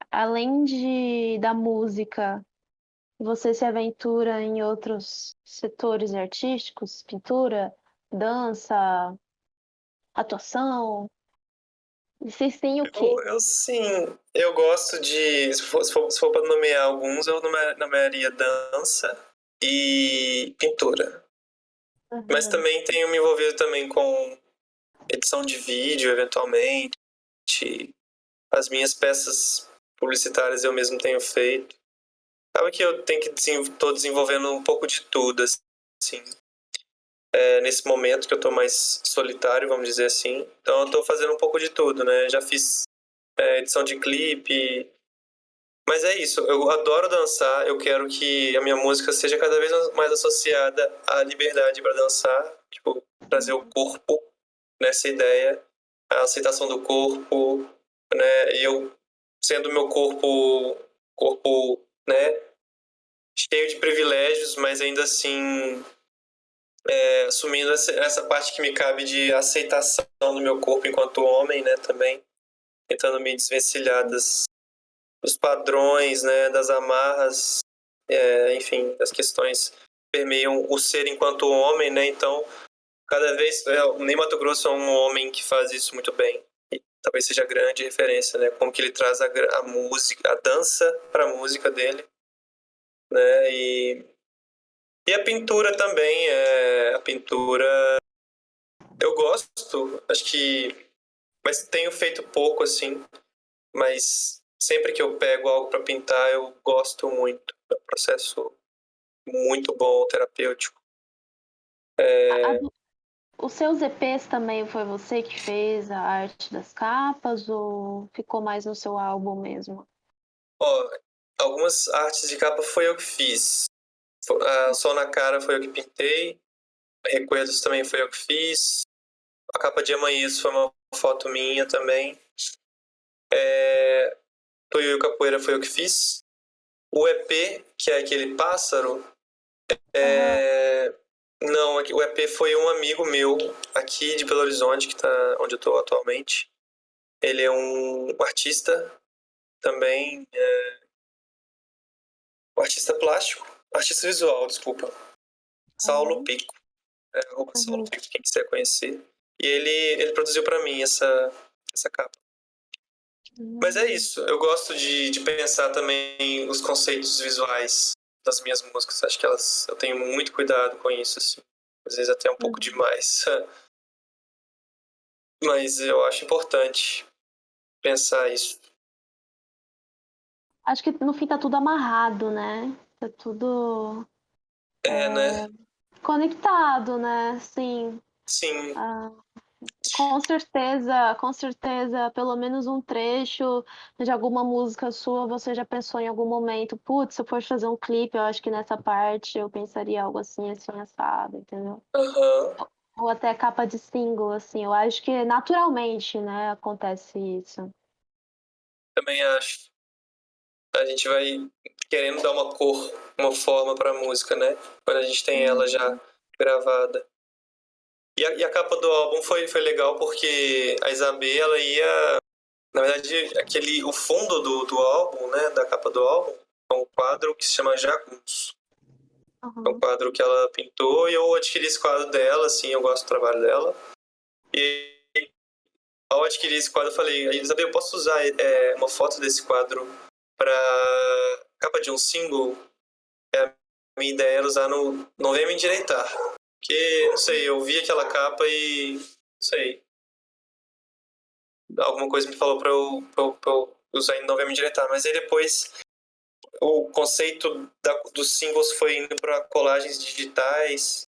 além da música, você se aventura em outros setores artísticos? Pintura, dança, atuação? Vocês têm o quê? Eu sim, eu gosto de. Se for para nomear alguns, eu nomearia dança e pintura. Mas Uhum. também tenho me envolvido também com edição de vídeo, eventualmente. As minhas peças publicitárias eu mesmo tenho feito. Sabe que eu tenho que tô desenvolvendo um pouco de tudo, assim. Nesse momento que eu tô mais solitário, vamos dizer assim. Então eu tô fazendo um pouco de tudo, né? Já fiz edição de clipe. Mas é isso, eu adoro dançar, eu quero que a minha música seja cada vez mais associada à liberdade para dançar, tipo, trazer o corpo nessa ideia, a aceitação do corpo, né? E eu sendo meu corpo, né, cheio de privilégios, mas ainda assim assumindo essa parte que me cabe de aceitação do meu corpo enquanto homem, né, também tentando me desvencilhar dos padrões, né, das amarras, enfim, as questões permeiam o ser enquanto homem, né? Então, cada vez o Ney Matogrosso é um homem que faz isso muito bem. E talvez seja a grande referência, né? Como que ele traz a música, a dança para a música dele, né? E a pintura também, a pintura eu gosto, acho que Mas tenho feito pouco, assim. Mas sempre que eu pego algo para pintar, eu gosto muito. É um processo muito bom, terapêutico. A- a- Os seus EPs também foi você que fez a arte das capas ou ficou mais no seu álbum mesmo? Ó, algumas artes de capa foi eu que fiz. Sol na Cara foi eu que pintei. Recuerdos também foi eu que fiz. A capa de Amanheço foi uma foto minha também. Tuiuiu Capoeira foi eu que fiz. O EP, que é aquele pássaro, Aham. não, o EP foi um amigo meu aqui de Belo Horizonte, que tá onde eu tô atualmente. Ele é um artista também, um artista plástico, artista visual, desculpa. Saulo Aham. Pico, arroba Saulo Uhum. Pico, quem quiser conhecer. E ele produziu pra mim essa capa. Mas é Hum. isso, eu gosto de pensar também os conceitos visuais das minhas músicas. Acho que eu tenho muito cuidado com isso, assim. Às vezes até um pouco Uhum. demais. Mas eu acho importante pensar isso. Acho que no fim tá tudo amarrado, né? Tá tudo É, né? conectado, né? Sim. Sim. Ah, com certeza, pelo menos um trecho de alguma música sua, você já pensou em algum momento, putz, se eu for fazer um clipe, eu acho que nessa parte eu pensaria algo assim, assim, assado, entendeu? Aham. Ou até capa de single, assim, eu acho que naturalmente, né, acontece isso. Também acho. A gente vai querendo dar uma cor, uma forma pra música, né? Quando a gente tem ela já Uhum. gravada. E a capa do álbum foi legal porque a Isabê, ela ia. Na verdade, o fundo do álbum, né? Da capa do álbum, é um quadro que se chama Jagunço. É um Uhum. quadro que ela pintou e eu adquiri esse quadro dela, assim, eu gosto do trabalho dela. E ao adquirir esse quadro, eu falei, Isabel, eu posso usar uma foto desse quadro para capa de um single? A minha ideia era usar no Não Venha Me Endireitar. Porque, não sei, eu vi aquela capa e, não sei, alguma coisa me falou pra eu usar em Não Venha Me Endireitar. Mas aí depois o conceito dos singles foi indo para colagens digitais.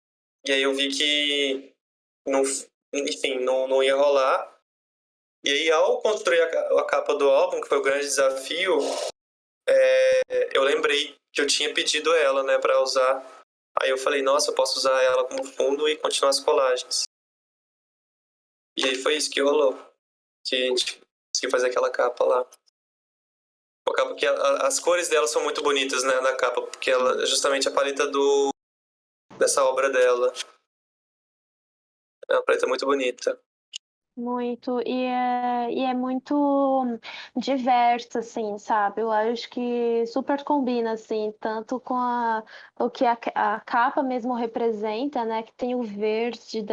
E aí eu vi que, não, enfim, não ia rolar. E aí, ao construir a capa do álbum, que foi o grande desafio, eu lembrei que eu tinha pedido ela, né, pra usar. Aí eu falei, nossa, eu posso usar ela como fundo e continuar as colagens. E aí foi isso que rolou. Que a gente conseguiu fazer aquela capa lá. Uma capa que as cores dela são muito bonitas, né, na capa, porque ela é justamente a paleta dessa obra dela. É uma paleta muito bonita. Muito, e é muito diverso, assim, sabe? Eu acho que super combina, assim, tanto com o que a capa mesmo representa, né? Que tem o verde de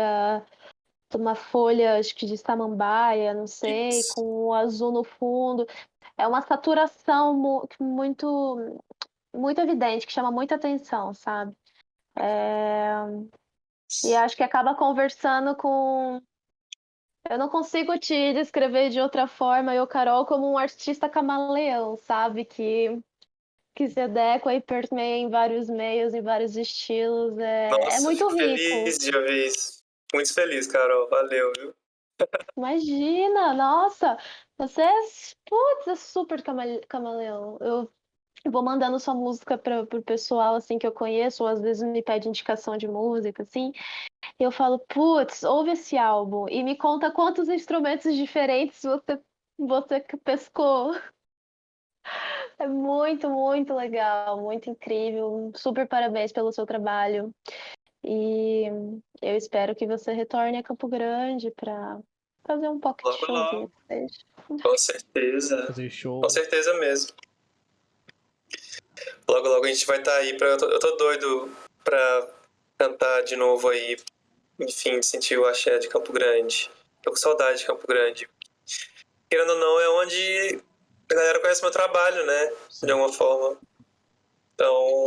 uma folha, acho que de samambaia, não sei, Isso. com o azul no fundo. É uma saturação muito, muito evidente, que chama muita atenção, sabe? E acho que acaba conversando com. Eu não consigo te descrever de outra forma, eu, Carol, como um artista camaleão, sabe? Que se adequa e permeia em vários meios, em vários estilos. É Nossa, muito fico rico. feliz de ouvir isso. Muito feliz, Carol. Valeu, viu? Imagina, nossa, você é, putz, é super camaleão. Eu vou mandando sua música para pro pessoal, assim, que eu conheço, ou às vezes me pede indicação de música, assim. E eu falo, putz, ouve esse álbum e me conta quantos instrumentos diferentes você que pescou. É muito, muito legal, muito incrível. Super parabéns pelo seu trabalho. E eu espero que você retorne a Campo Grande para fazer um pocket Logo, showzinho logo. que seja. Com certeza. Fazer Com show. certeza mesmo. Logo, logo a gente vai estar aí. Eu tô doido pra cantar de novo aí. Enfim, sentir o axé de Campo Grande. Tô com saudade de Campo Grande. Querendo ou não, é onde a galera conhece meu trabalho, né? De Sim. alguma forma. Então,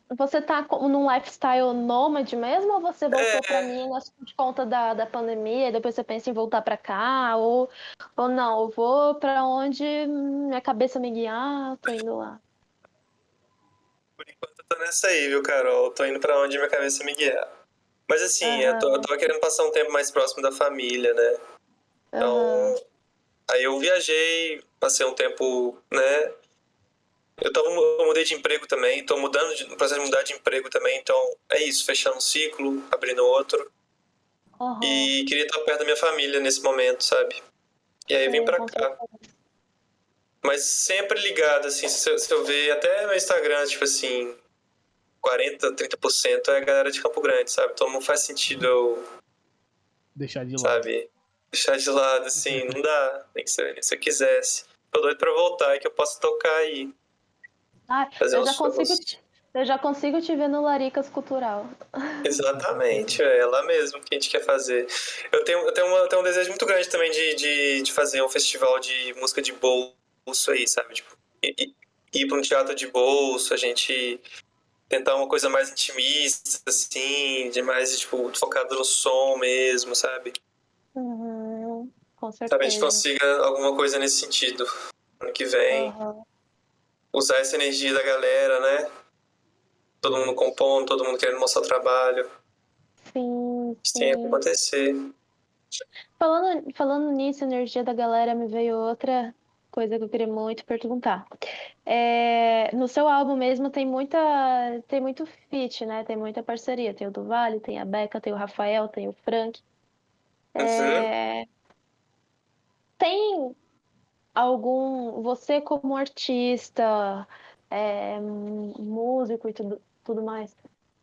Você você tá num lifestyle nômade mesmo, ou você voltou pra É, Minas por conta da pandemia, e depois você pensa em voltar pra cá, ou não, eu vou pra onde minha cabeça me guiar, eu tô indo lá. por enquanto eu tô nessa aí, viu, Carol? Eu tô indo pra onde minha cabeça me guiar. Mas assim, eu Aham, tava querendo passar um tempo mais próximo da família, né? aham, Então, aí eu viajei, passei um tempo, né? Eu mudei de emprego também, tô no processo de mudar de emprego também, então é isso, fechando um ciclo, abrindo outro. aham, E queria estar perto da minha família nesse momento, sabe? E aí vim sim, pra com cá. certeza. Mas sempre ligado, assim, se eu ver até no Instagram, tipo assim, 40, 30% é a galera de Campo Grande, sabe? Então não faz sentido eu, Deixar de lado. sabe, deixar de lado, assim, não dá. Tem que ser, se eu quisesse. Tô doido pra voltar e que eu possa tocar aí, Ah, fazer eu uns já consigo shows. te, eu já consigo te ver no Laricas Cultural. Exatamente, é lá mesmo que a gente quer fazer. Eu tenho um desejo muito grande também de fazer um festival de música de bolso aí, sabe? Tipo, ir pra um teatro de bolso, a gente tentar uma coisa mais intimista, assim, de mais, tipo, focado no som mesmo, sabe? Com Sabe, a gente certeza. consiga alguma coisa nesse sentido. Ano que vem, Aham. usar essa energia da galera, né? Todo mundo compondo, todo mundo querendo mostrar o trabalho. Sim, Isso tem que sim. acontecer. Falando nisso, energia da galera, me veio outra coisa que eu queria muito perguntar. No seu álbum mesmo tem muito feat, né? Tem muita parceria. Tem o do Vale, tem a Becca, tem o Rafael, tem o Frank. Uhum. É, tem você como artista, músico e tudo mais,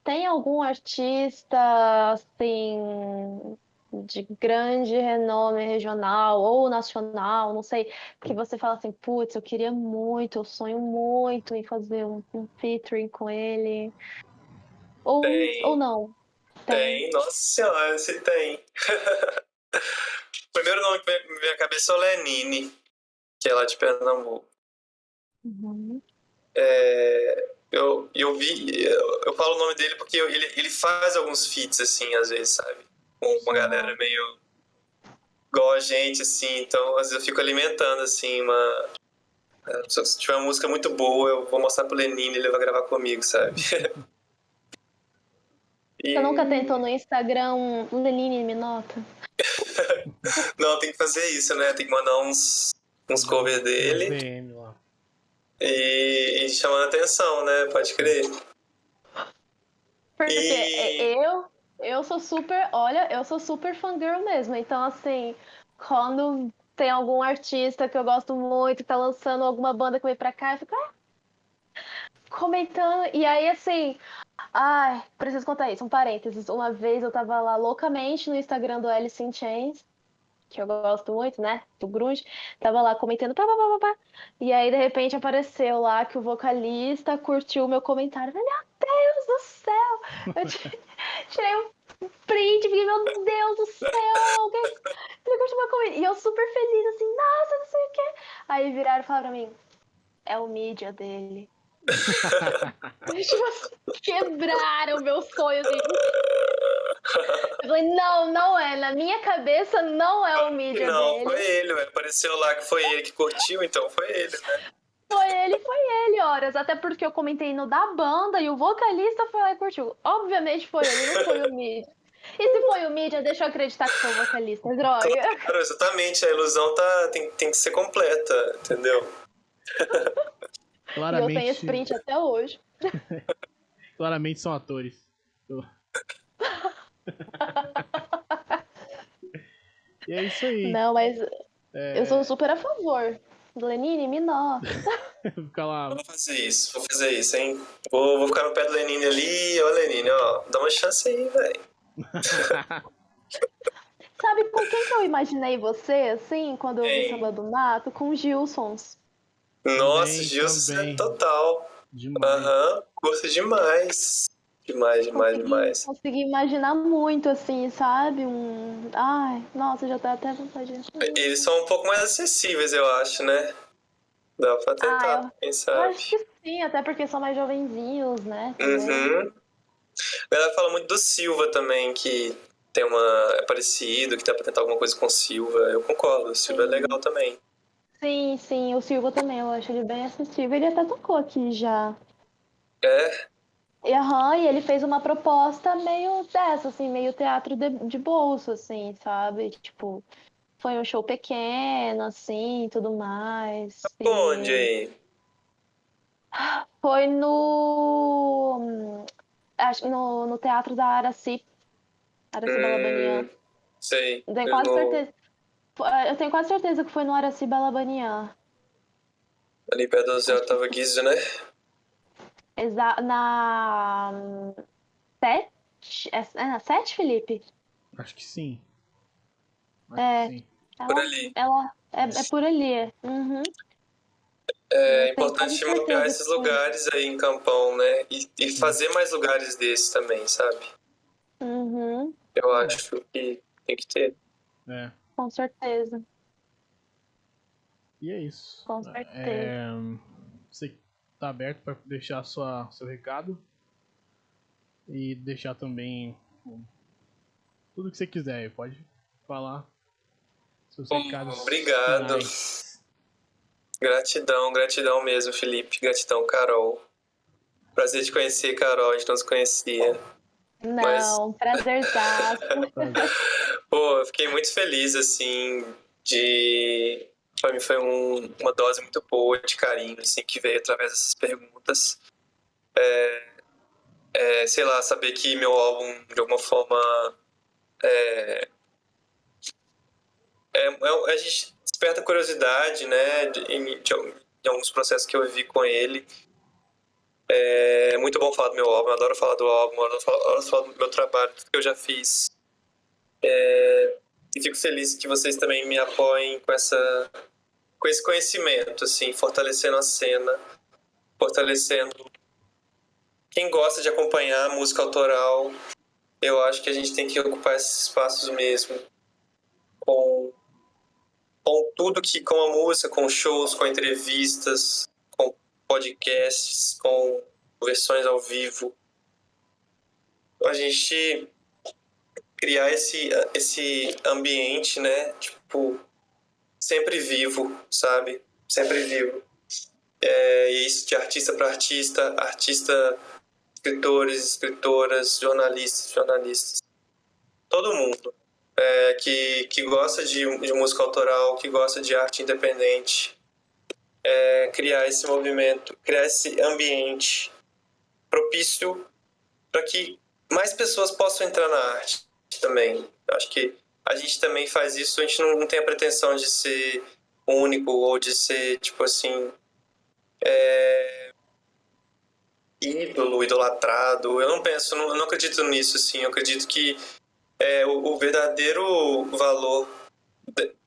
tem algum artista assim de grande renome regional ou nacional, não sei, que você fala assim, putz, eu queria muito, eu sonho muito em fazer um featuring com ele, ou Tem, não? Tem. tem. Nossa senhora, se tem. O primeiro nome que me vem à cabeça é o Lenine, que é lá de Pernambuco. Uhum. Eu falo o nome dele porque ele faz alguns feats, assim, às vezes, sabe? Com uma galera Aham. meio igual a gente, assim, então às vezes eu fico alimentando, assim, uma. Se tiver uma música muito boa, eu vou mostrar pro Lenine e ele vai gravar comigo, sabe? Você nunca E. tentou no Instagram um Lenine me nota? Não, tem que fazer isso, né? Tem que mandar uns Mandar covers uns dele DM lá. e chamando atenção, né? Pode crer. Porque E. eu sou super, olha, eu sou super fangirl mesmo. Então, assim, quando tem algum artista que eu gosto muito, que tá lançando alguma banda que vem pra cá, eu fico comentando. E aí, assim, ai, preciso contar isso, um parênteses. Uma vez eu tava lá loucamente no Instagram do Alice in Chains, que eu gosto muito, né? Do grunge. Tava lá comentando, pá, pá, pá, pá, pá. E aí, de repente, apareceu lá que o vocalista curtiu o meu comentário. Eu falei, meu Deus do céu! Eu tirei um print, fiquei, meu Deus do céu! Ele curtiu meu comentário. E eu super feliz, assim, nossa, não sei o quê. Aí viraram e falaram pra mim, é o mídia dele. Tipo assim, quebraram meu sonho, assim. Eu falei, não, não é. Na minha cabeça, não é o mídia Não, foi dele. ele, ué. Apareceu lá que foi ele que curtiu, então foi ele, né? Foi ele, horas. Até porque eu comentei no da banda e o vocalista foi lá e curtiu. Obviamente foi ele, não foi o mídia. E se foi o mídia, deixa eu acreditar que foi o vocalista. Droga. Claro, exatamente. A ilusão tem que ser completa, entendeu? E eu tenho esse Claramente, print até hoje. claramente são atores. E é isso aí. Não, mas eu sou É, super a favor. Lenine, me nota. ficar lá. Vou fazer isso, hein? Vou ficar no pé do Lenine ali, ó, Lenine, ó, dá uma chance aí, velho. Sabe com quem que eu imaginei você, assim, quando eu vi Samba Hein? do Mato? Com os Gilsons. Nossa, Também, Gilson é também. total. Demais. Aham, curto demais. Demais, demais, demais. Consegui imaginar muito, assim, sabe? Ai, nossa, já tá até vontade de. Eles são um pouco mais acessíveis, eu acho, né? Dá pra tentar, Ah, quem eu sabe. acho que sim, até porque são mais jovenzinhos, né? Também. Uhum. A galera fala muito do Silva também, que tem é parecido, que dá pra tentar alguma coisa com o Silva. Eu concordo, o Silva é legal também. Sim, sim, o Silva também, eu acho ele bem acessível. Ele até tocou aqui já. É? E ele fez uma proposta meio dessa, assim, meio teatro de bolso, assim, sabe? Tipo, foi um show pequeno, assim, tudo mais. Onde E aí? foi acho que no Teatro da Araci Balabanian. Sei. Eu tenho quase certeza. Eu tenho quase certeza que foi no Araci Balabanian. Ali perto do Zé Acho que Otávio Guizzo, né? na 7? É na 7, Felipe? Acho que sim. Acho que É, sim. Por ali. ela é por ali. Uhum. Eu É tenho quase importante mapear certeza que esses foi. lugares aí em Campão, né? E Sim. fazer mais lugares desses também, sabe? Uhum, Eu acho que tem que ter. É. com certeza, E é isso. com certeza. Você tá aberto para deixar seu recado e deixar também tudo que você quiser aí. Pode falar seus recados Obrigado. finais. Gratidão, gratidão mesmo, Felipe. Gratidão, Carol. Prazer te conhecer, Carol. A gente não se conhecia. Mas, Não, prazerzaço. Prazer. pô, eu fiquei muito feliz, assim, de. Pra mim foi uma dose muito boa de carinho, assim, que veio através dessas perguntas. Sei lá, saber que meu álbum, de alguma forma, a gente desperta curiosidade, né, de alguns processos que eu vivi com ele. É muito bom falar do meu álbum, eu adoro falar do álbum, adoro falar do meu trabalho, tudo que eu já fiz. E fico feliz que vocês também me apoiem com esse conhecimento, assim, fortalecendo a cena, fortalecendo quem gosta de acompanhar a música autoral. Eu acho que a gente tem que ocupar esses espaços mesmo, com, com tudo que, com a música, com shows, com entrevistas, com podcasts, com versões ao vivo. A gente criar esse ambiente, né, tipo, sempre vivo, sabe? Sempre vivo. E isso de artista para artista, escritores, escritoras, jornalistas, todo mundo que gosta de música autoral, que gosta de arte independente, criar esse movimento, criar esse ambiente propício para que mais pessoas possam entrar na arte também. Acho que a gente também faz isso, a gente não tem a pretensão de ser único ou de ser, tipo assim, ídolo, idolatrado. Eu não penso, eu não acredito nisso, assim. Eu acredito que o verdadeiro valor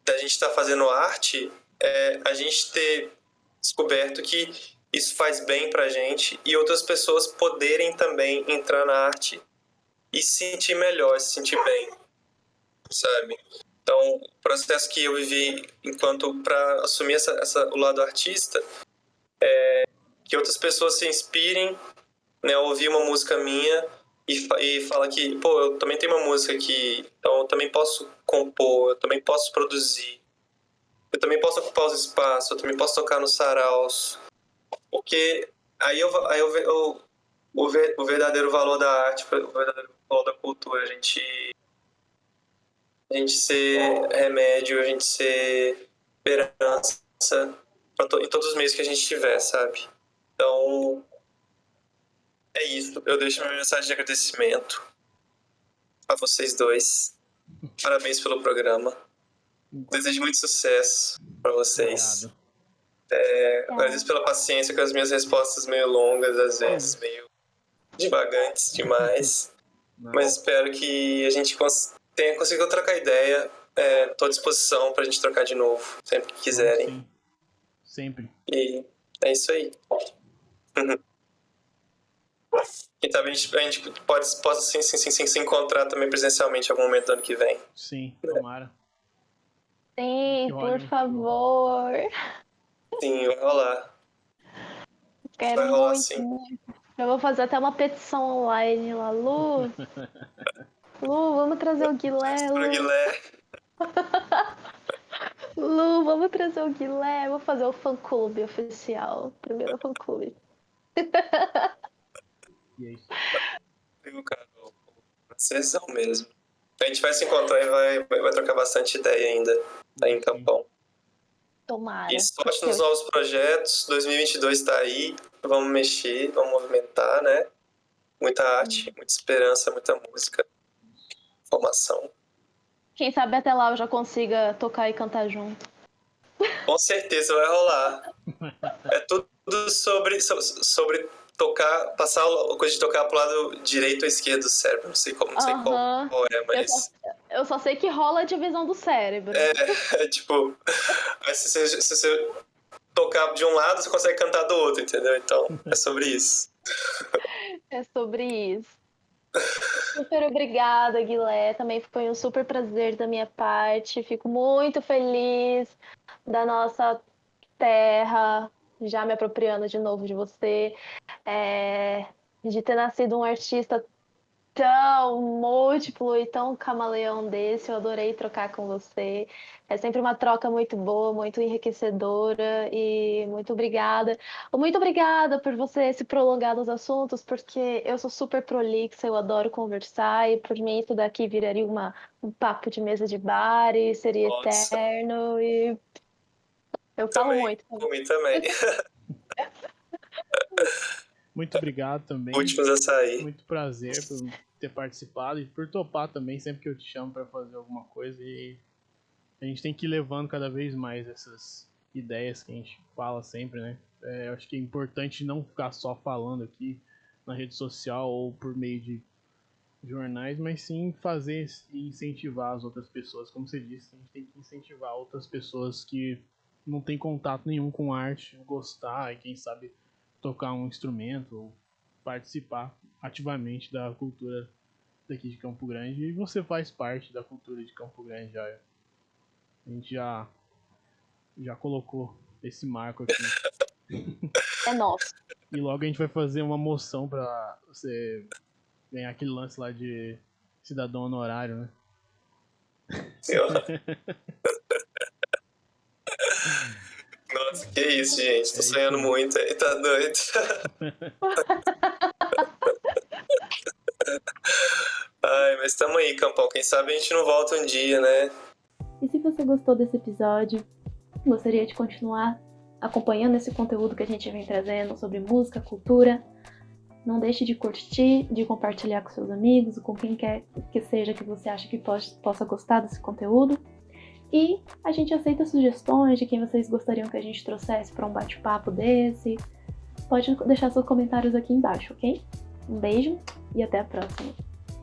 da gente estar fazendo arte é a gente ter descoberto que isso faz bem pra gente e outras pessoas poderem também entrar na arte e se sentir melhor, se sentir bem, sabe? Então, o processo que eu vivi enquanto para assumir o lado artista, que outras pessoas se inspirem, né, ouvir uma música minha e fala que, pô, eu também tenho uma música aqui, então eu também posso compor, eu também posso produzir, eu também posso ocupar os espaços, eu também posso tocar nos saraus, porque o verdadeiro valor da arte, o verdadeiro valor da cultura, a gente ser remédio, a gente ser esperança em todos os meios que a gente tiver, sabe? Então, é isso. Eu deixo minha mensagem de agradecimento a vocês dois. Parabéns pelo programa. Desejo muito sucesso para vocês. Obrigado. Agradeço pela paciência com as minhas respostas meio longas, às vezes meio divagantes demais. Não. Mas espero que a gente tenha conseguido trocar ideia. Estou à disposição para a gente trocar de novo, sempre que quiserem. Sim. Sempre. E é isso aí. E também a gente possa sim, se encontrar também presencialmente em algum momento do ano que vem. Sim, tomara. Sim, Que role por um show. favor. Sim, vai rolar. Quero Vai rolar muito, sim. muito. Eu vou fazer até uma petição online lá. Lu, vamos trazer o Guilé, Pro Lu. Guilherme. Lu, vamos trazer o Guilé. Vou fazer o fã-clube oficial. Primeiro fã-clube. E é isso. Viu, cara? Sessão mesmo. A gente vai se encontrar e vai trocar bastante ideia ainda aí em Campão. Tomara. E sorte nos novos projetos. 2022 tá aí. Vamos mexer, vamos movimentar, né? Muita arte, muita esperança, muita música. Formação. Quem sabe até lá eu já consiga tocar e cantar junto. Com certeza vai rolar. É tudo sobre tocar, passar a coisa de tocar pro lado direito ou esquerdo do cérebro. Não sei qual Aham. é, mas. Eu só sei que rola a divisão do cérebro. É tipo. Mas se você tocar de um lado, você consegue cantar do outro, entendeu? Então, é sobre isso. É sobre isso. Super obrigada, Guilé. Também foi um super prazer da minha parte. Fico muito feliz da nossa terra, já me apropriando de novo de você, de ter nascido um artista tão múltiplo e tão camaleão desse. Eu adorei trocar com você. É sempre uma troca muito boa, muito enriquecedora e muito obrigada. Muito obrigada por você se prolongar nos assuntos, porque eu sou super prolixa, eu adoro conversar e por mim isso daqui viraria um papo de mesa de bar e seria Nossa, eterno e eu falo também. muito. Por mim também. Muito obrigado também. Últimos a sair. Muito prazer por ter participado e por topar também sempre que eu te chamo para fazer alguma coisa. E a gente tem que ir levando cada vez mais essas ideias que a gente fala sempre, né? Eu acho que é importante não ficar só falando aqui na rede social ou por meio de jornais, mas sim fazer e incentivar as outras pessoas. Como você disse, a gente tem que incentivar outras pessoas que não têm contato nenhum com arte, gostar e quem sabe tocar um instrumento ou participar ativamente da cultura daqui de Campo Grande. E você faz parte da cultura de Campo Grande já. A gente já colocou esse marco aqui. É nosso. E logo a gente vai fazer uma moção pra você ganhar aquele lance lá de cidadão honorário, né? Nossa, que isso, gente. Tô sonhando isso. muito aí, tá doido. Ai, mas tamo aí, Campão. Quem sabe a gente não volta um dia, né? E se você gostou desse episódio, gostaria de continuar acompanhando esse conteúdo que a gente vem trazendo sobre música, cultura, não deixe de curtir, de compartilhar com seus amigos, com quem quer que seja que você acha que possa gostar desse conteúdo. E a gente aceita sugestões de quem vocês gostariam que a gente trouxesse para um bate-papo desse. Pode deixar seus comentários aqui embaixo, ok? Um beijo e até a próxima!